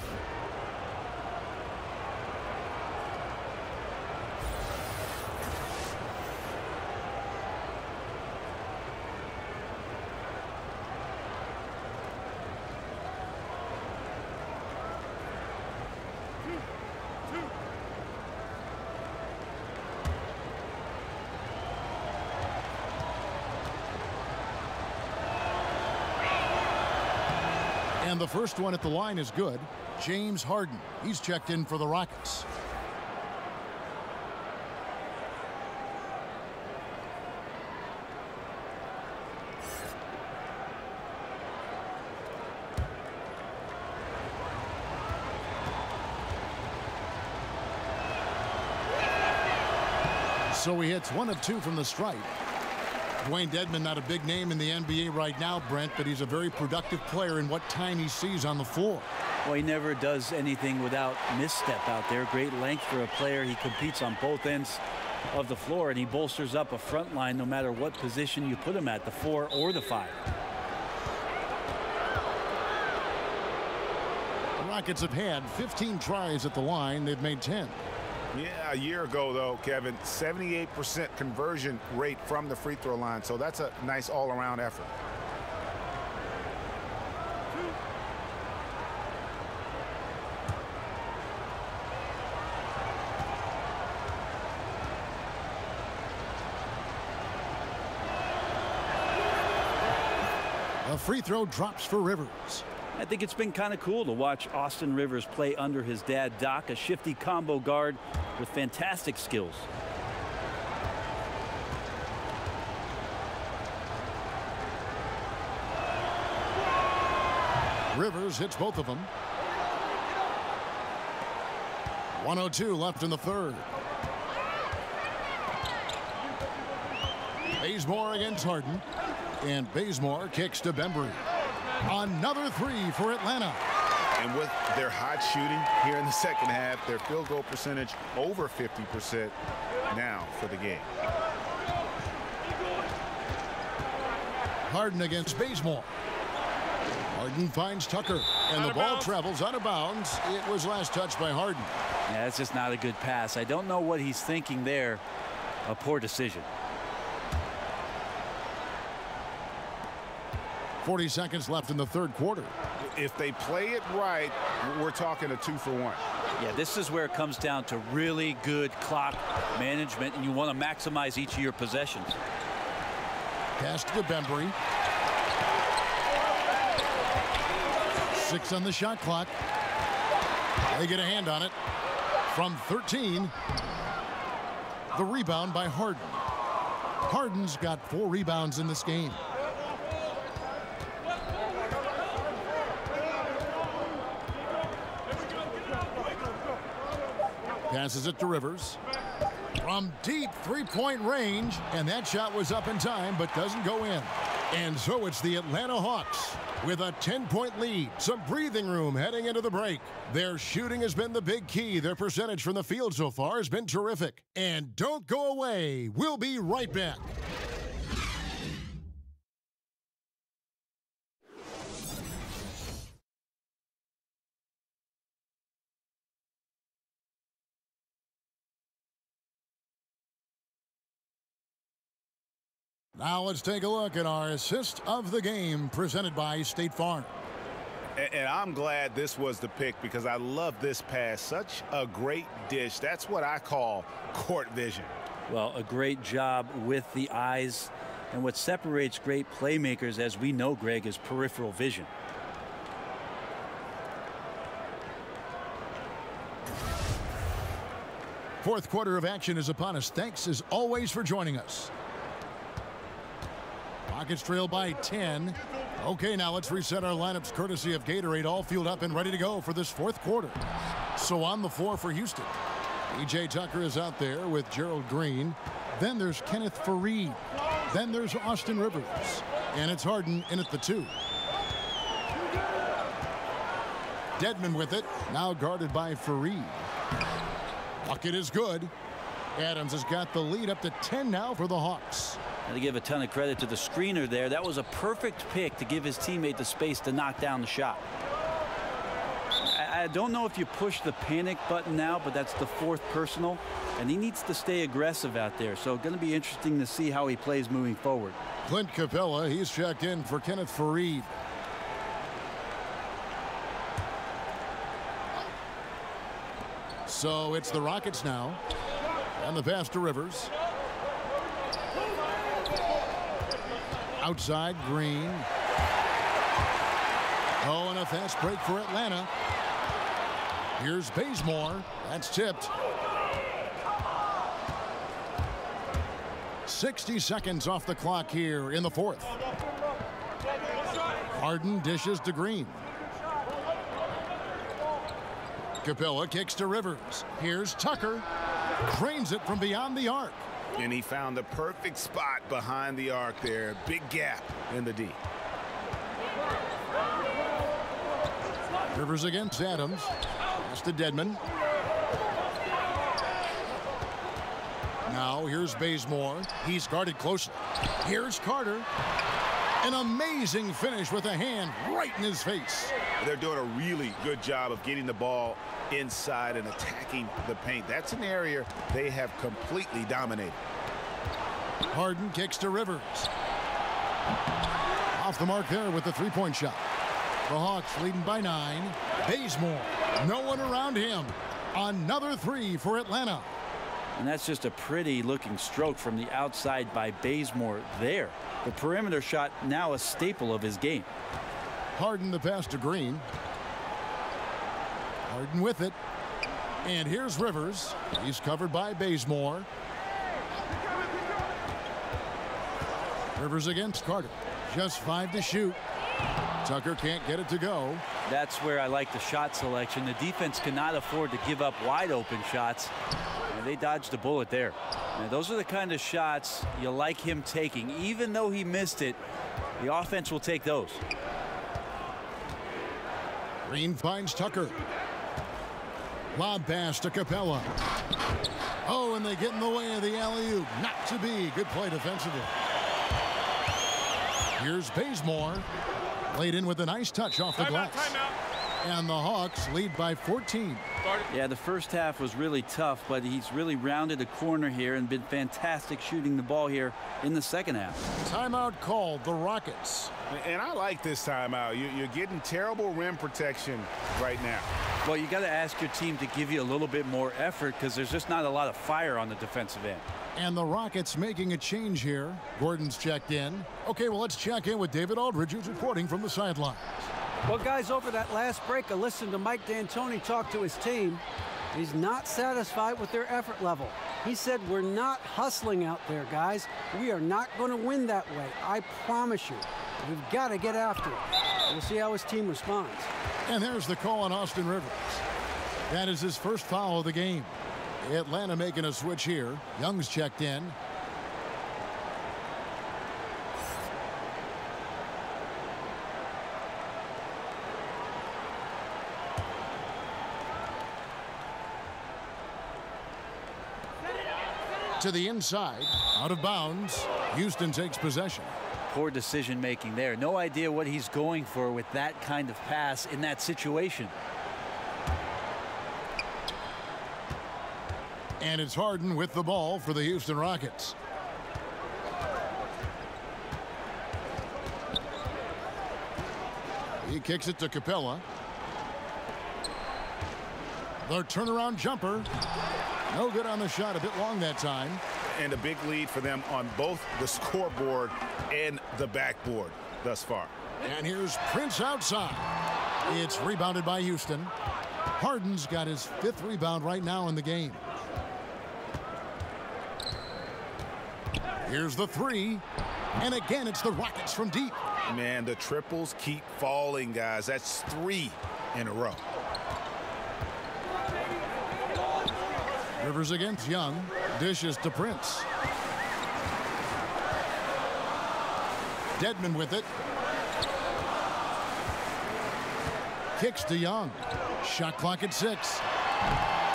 And the first one at the line is good. James Harden. He's checked in for the Rockets. So he hits 1 of 2 from the stripe. Dwayne Dedmon, not a big name in the NBA right now, Brent, but he's a very productive player in what time he sees on the floor. Well, he never does anything without misstep out there. Great length for a player. He competes on both ends of the floor, and he bolsters up a front line no matter what position you put him at, the 4 or the 5. The Rockets have had 15 tries at the line. They've made 10. Yeah, a year ago, though, Kevin, 78% conversion rate from the free throw line. So that's a nice all-around effort. A free throw drops for Rivers. I think it's been kind of cool to watch Austin Rivers play under his dad, Doc, a shifty combo guard with fantastic skills. Rivers hits both of them. 1:02 left in the third. Bazemore against Harden. And Bazemore kicks to Bembry. Another 3 for Atlanta. And with their hot shooting here in the second half, their field goal percentage over 50% now for the game. Harden against Bazemore. Harden finds Tucker, and the ball travels out of bounds. It was last touched by Harden. Yeah, it's just not a good pass. I don't know what he's thinking there. A poor decision. 40 seconds left in the third quarter. If they play it right, we're talking a 2-for-1. Yeah, this is where it comes down to really good clock management, and you want to maximize each of your possessions. Pass to Bembry. 6 on the shot clock. They get a hand on it. From 13, the rebound by Harden. Harden's got 4 rebounds in this game. Passes it to Rivers. From deep three-point range, and that shot was up in time but doesn't go in. And so it's the Atlanta Hawks with a 10-point lead. Some breathing room heading into the break. Their shooting has been the big key. Their percentage from the field so far has been terrific. And don't go away. We'll be right back. Now let's take a look at our assist of the game presented by State Farm. And I'm glad this was the pick because I love this pass. Such a great dish. That's what I call court vision. Well, a great job with the eyes. And what separates great playmakers, as we know, Greg, is peripheral vision. Fourth quarter of action is upon us. Thanks as always for joining us. Rockets trail by 10. Okay, now let's reset our lineups courtesy of Gatorade, all fueled up and ready to go for this fourth quarter. So on the floor for Houston, E.J. Tucker is out there with Gerald Green. Then there's Kenneth Faried. Then there's Austin Rivers. And it's Harden in at the 2. Dedmon with it, now guarded by Faried. Bucket is good. Adams has got the lead up to 10 now for the Hawks. And to give a ton of credit to the screener there, that was a perfect pick to give his teammate the space to knock down the shot. I don't know if you push the panic button now, but that's the fourth personal, and he needs to stay aggressive out there. So going to be interesting to see how he plays moving forward. Clint Capella, he's checked in for Kenneth Faried. So it's the Rockets now, and the pass to Rivers. Outside, Green. Oh, and a fast break for Atlanta. Here's Bazemore. That's tipped. 60 seconds off the clock here in the fourth. Harden dishes to Green. Capella kicks to Rivers. Here's Tucker. Drains it from beyond the arc. And he found the perfect spot behind the arc there. Big gap in the D. Rivers against Adams. Pass to Dedmon. Now here's Bazemore. He's guarded closely. Here's Carter. An amazing finish with a hand right in his face. They're doing a really good job of getting the ball inside and attacking the paint. That's an area they have completely dominated. Harden kicks to Rivers. Off the mark there with the three-point shot. The Hawks leading by 9. Bazemore, no one around him. Another 3 for Atlanta. And that's just a pretty looking stroke from the outside by Bazemore there. The perimeter shot now a staple of his game. Harden the pass to Green. Harden with it. And here's Rivers. He's covered by Bazemore. Rivers against Carter. Just 5 to shoot. Tucker can't get it to go. That's where I like the shot selection. The defense cannot afford to give up wide open shots. And they dodged a bullet there. And those are the kind of shots you like him taking. Even though he missed it, the offense will take those. Green finds Tucker. Lob pass to Capella. Oh, and they get in the way of the alley-oop. Not to be. Good play defensively. Here's Bazemore. Laid in with a nice touch off the glass. And the Hawks lead by 14. Yeah, the first half was really tough, but he's really rounded the corner here and been fantastic shooting the ball here in the second half. Timeout called, the Rockets. And I like this timeout. You're getting terrible rim protection right now. Well, you got to ask your team to give you a little bit more effort because there's just not a lot of fire on the defensive end. And the Rockets making a change here. Gordon's checked in. Okay, well, let's check in with David Aldridge, who's reporting from the sidelines. Well, guys, over that last break, I listened to Mike D'Antoni talk to his team. He's not satisfied with their effort level. He said, we're not hustling out there, guys. We are not going to win that way. I promise you. We've got to get after it. We'll see how his team responds. And there's the call on Austin Rivers. That is his first foul of the game. Atlanta making a switch here. Young's checked in. To the inside, out of bounds. Houston takes possession. Poor decision making there. No idea what he's going for with that kind of pass in that situation. And it's Harden with the ball for the Houston Rockets. kicks it to Capella. The turnaround jumper. No good on the shot. A bit long that time. And a big lead for them on both the scoreboard and the backboard thus far. And here's Prince outside. It's rebounded by Houston. Harden's got his 5th rebound right now in the game. Here's the 3. And again, it's the Rockets from deep. Man, the triples keep falling, guys. That's 3 in a row. Rivers against Young. Dishes to Prince. Dedmon with it. Kicks to Young. Shot clock at 6.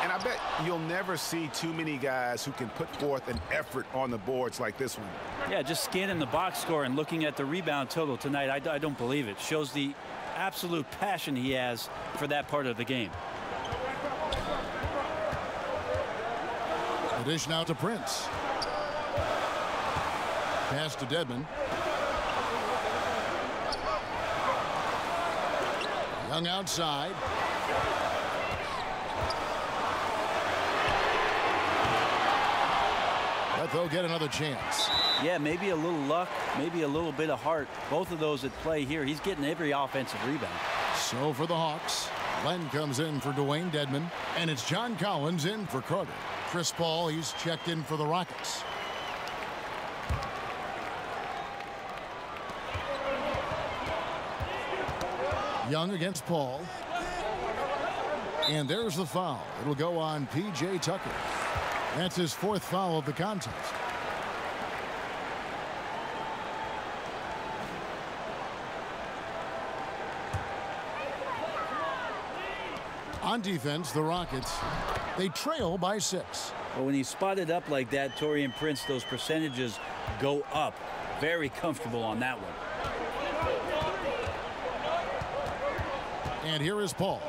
And I bet you'll never see too many guys who can put forth an effort on the boards like this one. Yeah, just scanning the box score and looking at the rebound total tonight, I don't believe it. Shows the absolute passion he has for that part of the game. The dish now to Prince. Pass to Dedmon. Young outside. But they'll get another chance. Yeah, maybe a little luck, maybe a little bit of heart. Both of those at play here. He's getting every offensive rebound. So for the Hawks, Len comes in for Dwayne Dedmon, and it's John Collins in for Carter. Chris Paul, he's checked in for the Rockets. Young against Paul. And there's the foul. It'll go on P.J. Tucker. That's his 4th foul of the contest. On defense, the Rockets, they trail by 6. Well, when he's spotted up like that, Taurean Prince, those percentages go up. Very comfortable on that one. And here is Paul.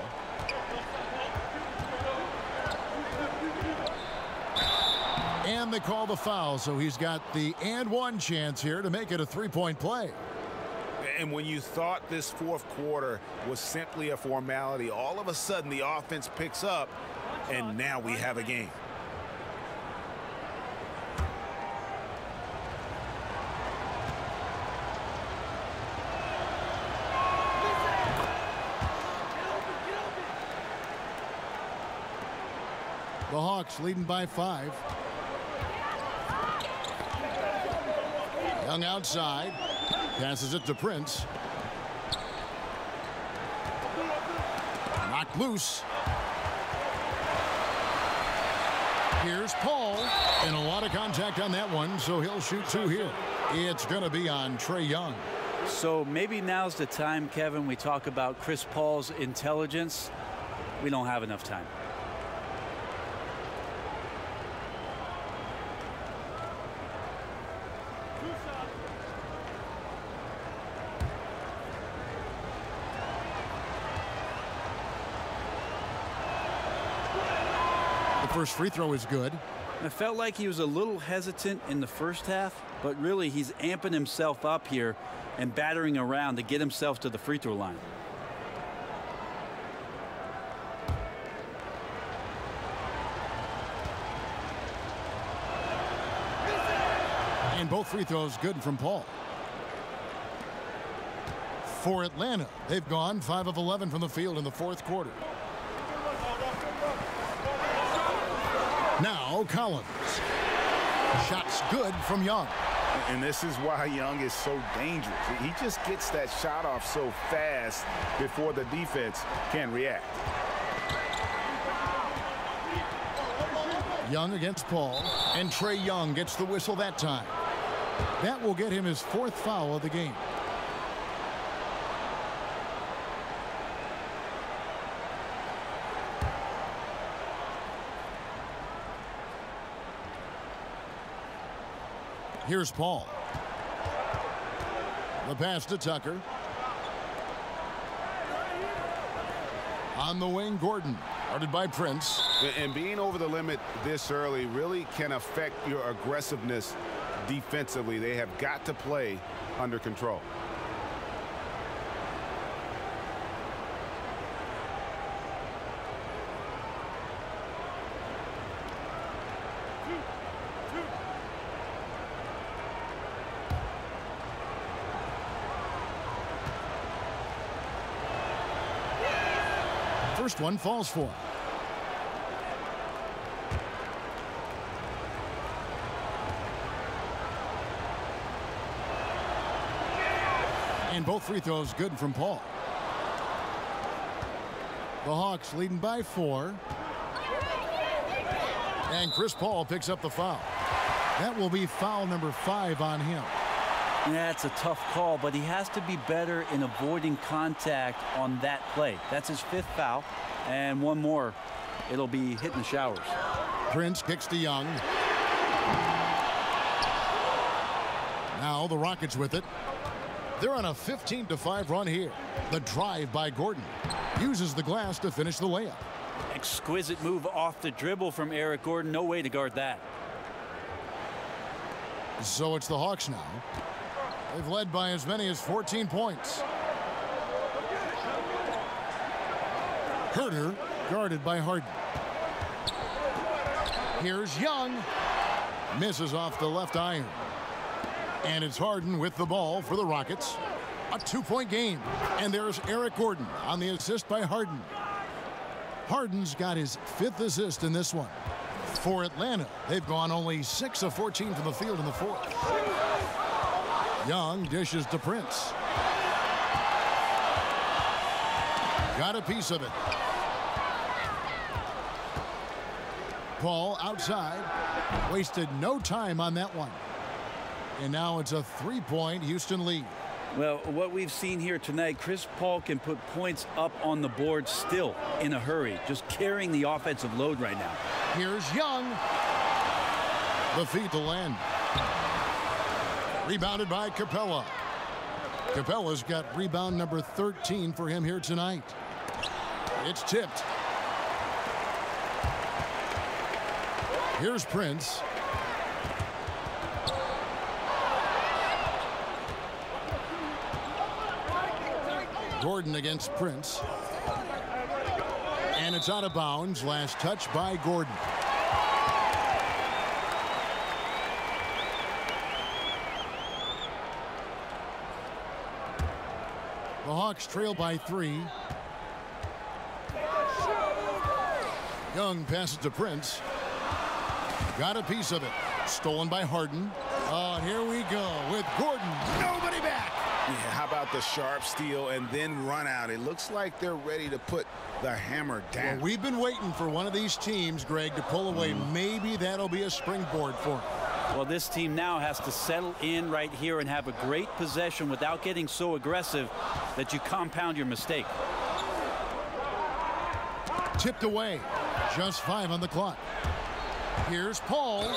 And they call the foul, so he's got the and one chance here to make it a 3-point play. And when you thought this 4th quarter was simply a formality, all of a sudden the offense picks up, and now we have a game. The Hawks leading by 5. Young outside. Passes it to Prince. Knocked loose. Here's Paul. And a lot of contact on that one, so he'll shoot 2 here. It's going to be on Trae Young. So maybe now's the time, Kevin, we talk about Chris Paul's intelligence. We don't have enough time. First free throw is good. I felt like he was a little hesitant in the first half, but really he's amping himself up here and battering around to get himself to the free throw line. And both free throws good from Paul. For Atlanta, they've gone 5 of 11 from the field in the 4th quarter. Now Collins. Shots good from Young. And this is why Young is so dangerous. He just gets that shot off so fast before the defense can react. Young against Paul. And Trae Young gets the whistle that time. That will get him his 4th foul of the game. Here's Paul. The pass to Tucker. On the wing, Gordon. Guarded by Prince. And being over the limit this early really can affect your aggressiveness defensively. They have got to play under control. first one falls for him. And both free throws good from Paul. The Hawks leading by 4. And Chris Paul picks up the foul. That will be foul number 5 on him. Yeah, it's a tough call, but he has to be better in avoiding contact on that play. That's his 5th foul, and one more. It'll be hitting the showers. Prince kicks to Young. Now the Rockets with it. They're on a 15-5 run here. The drive by Gordon. Uses the glass to finish the layup. Exquisite move off the dribble from Eric Gordon. No way to guard that. So it's the Hawks now. They've led by as many as 14 points. Herter guarded by Harden. Here's Young. Misses off the left iron. And it's Harden with the ball for the Rockets. A 2-point game. And there's Eric Gordon on the assist by Harden. Harden's got his 5th assist in this one. For Atlanta, they've gone only 6 of 14 from the field in the 4th. Young dishes to Prince. Got a piece of it. Paul outside. Wasted no time on that one. And now it's a 3-point Houston lead. Well, what we've seen here tonight, Chris Paul can put points up on the board still in a hurry, just carrying the offensive load right now. Here's Young. The feed to land. Rebounded by Capella. Capella's got rebound number 13 for him here tonight. It's tipped. Here's Prince. Gordon against Prince. And it's out of bounds. Last touch by Gordon. The Hawks trail by 3. Young passes to Prince. Got a piece of it. Stolen by Harden. Oh, here we go with Gordon. Nobody back. Yeah, how about the sharp steal and then run out? It looks like they're ready to put the hammer down. Well, we've been waiting for one of these teams, Greg, to pull away. Maybe that'll be a springboard for them. Well, this team now has to settle in right here and have a great possession without getting so aggressive that you compound your mistake. Tipped away. Just 5 on the clock. Here's Paul.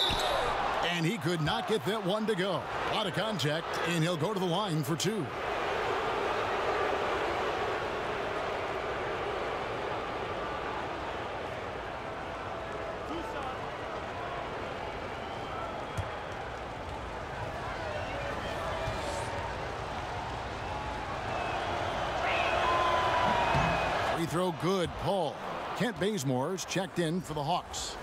And he could not get that one to go. A lot of contact, and he'll go to the line for 2. Free throw good, Paul. Kent Bazemore's checked in for the Hawks.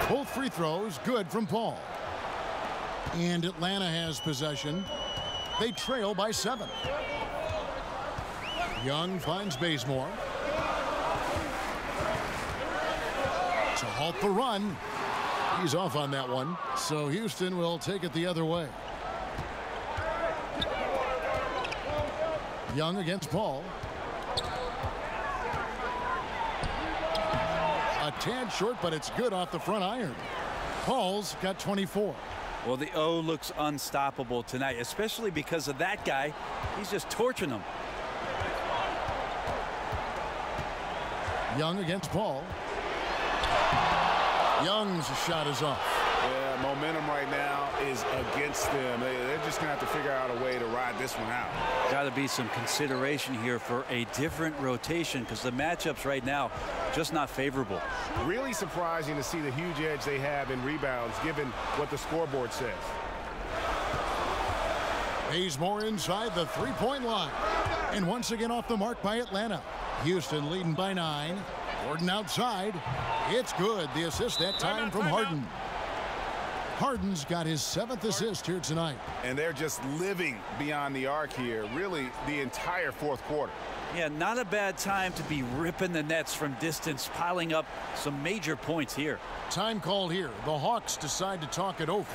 Both free throws good from Paul. And Atlanta has possession. They trail by 7. Young finds Bazemore. To halt the run. He's off on that one. So Houston will take it the other way. Young against Paul. A tad short, but it's good off the front iron. Paul's got 24. Well, the O looks unstoppable tonight, especially because of that guy. He's just torching them. Young against Paul. Young's shot is off. Yeah, momentum right now is against them. They're just going to have to figure out a way to ride this one out. Got to be some consideration here for a different rotation because the matchups right now just not favorable. Really surprising to see the huge edge they have in rebounds given what the scoreboard says. Bazemore inside the 3-point line. And once again off the mark by Atlanta. Houston leading by 9. Gordon outside. It's good. The assist that time from Harden. Harden's got his 7th assist here tonight. And they're just living beyond the arc here, really the entire fourth quarter. Yeah, not a bad time to be ripping the nets from distance, piling up some major points here. Time called here. The Hawks decide to talk it over.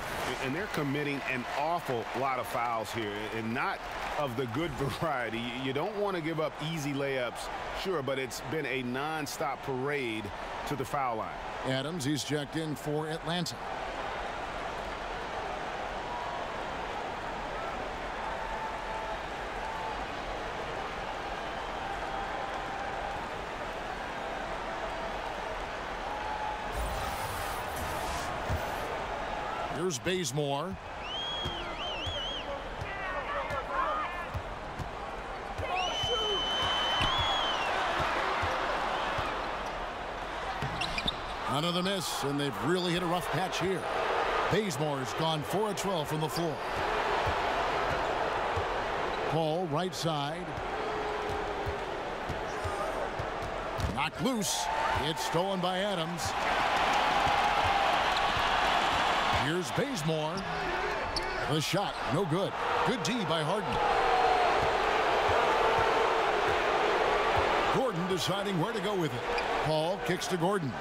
And they're committing an awful lot of fouls here, and not of the good variety. You don't want to give up easy layups, sure, but it's been a non-stop parade to the foul line. Adams, he's checked in for Atlanta. Here's Bazemore. Another miss, and they've really hit a rough patch here. Bazemore's gone 4 of 12 from the floor. Paul, right side. Knocked loose. It's stolen by Adams. Here's Bazemore. The shot, no good. Good D by Harden. Gordon deciding where to go with it. Paul kicks to Gordon.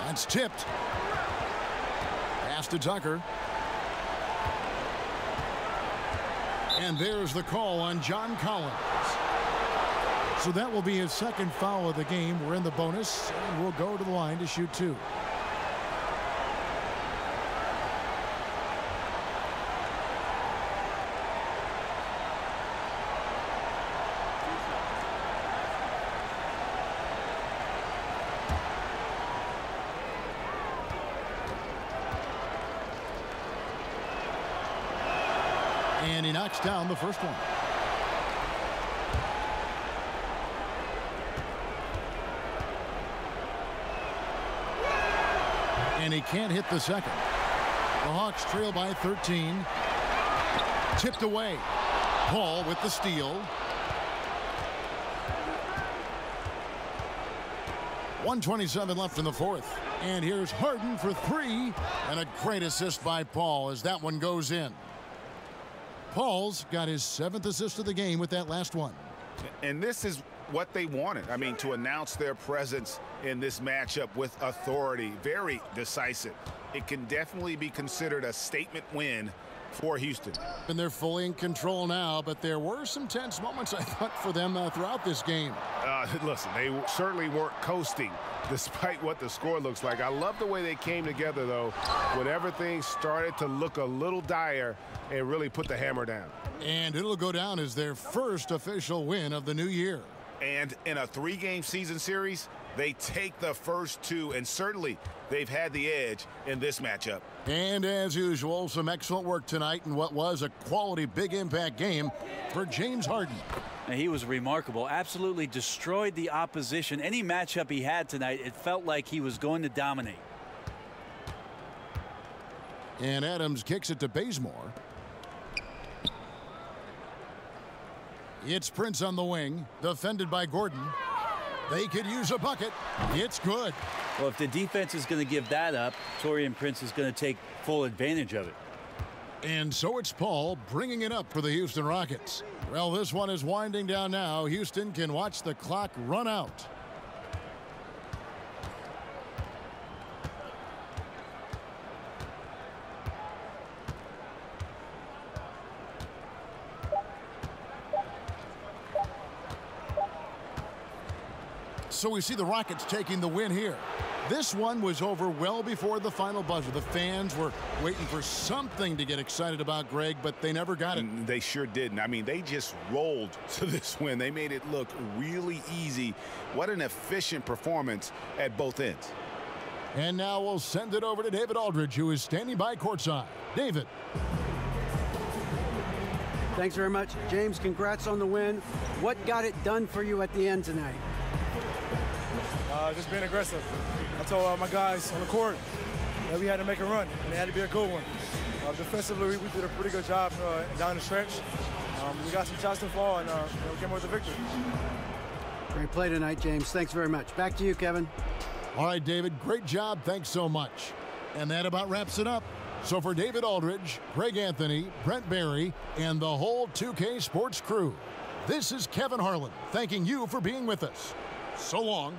That's tipped. Pass to Tucker. And there's the call on John Collins. So that will be his 2nd foul of the game. We're in the bonus, and we'll go to the line to shoot 2. And he knocks down the first one. And he can't hit the second. The Hawks trail by 13. Tipped away. Paul with the steal. 1:27 left in the fourth. And here's Harden for 3. And a great assist by Paul as that one goes in. Paul's got his 7th assist of the game with that last one. And this is what they wanted. I mean, to announce their presence in this matchup with authority. Very decisive. It can definitely be considered a statement win for Houston. And they're fully in control now, but there were some tense moments, I thought, for them throughout this game. Listen, they certainly weren't coasting despite what the score looks like. I love the way they came together, though, whenever things started to look a little dire and really put the hammer down. And it'll go down as their first official win of the new year. And in a 3-game season series, they take the first 2, and certainly they've had the edge in this matchup. And as usual, some excellent work tonight in what was a quality big impact game for James Harden. And he was remarkable. Absolutely destroyed the opposition. Any matchup he had tonight, it felt like he was going to dominate. And Adams kicks it to Bazemore. It's Prince on the wing, defended by Gordon. They could use a bucket. It's good. Well, if the defense is going to give that up, Taurean Prince is going to take full advantage of it. And so it's Paul bringing it up for the Houston Rockets. Well, this one is winding down now. Houston can watch the clock run out. So we see the Rockets taking the win here. This one was over well before the final buzzer. The fans were waiting for something to get excited about, Greg, but they never got it. They sure didn't. I mean, they just rolled to this win. They made it look really easy. What an efficient performance at both ends. And now we'll send it over to David Aldridge, who is standing by courtside. David. Thanks very much. James, congrats on the win. What got it done for you at the end tonight? Just being aggressive. I told my guys on the court that we had to make a run, and it had to be a good one. Defensively, we did a pretty good job down the stretch. We got some shots to fall, and came with the victory. Great play tonight, James. Thanks very much. Back to you, Kevin. All right, David, great job. Thanks so much. And that about wraps it up. So for David Aldridge, Greg Anthony, Brent Barry, and the whole 2K Sports crew, this is Kevin Harlan thanking you for being with us. So long.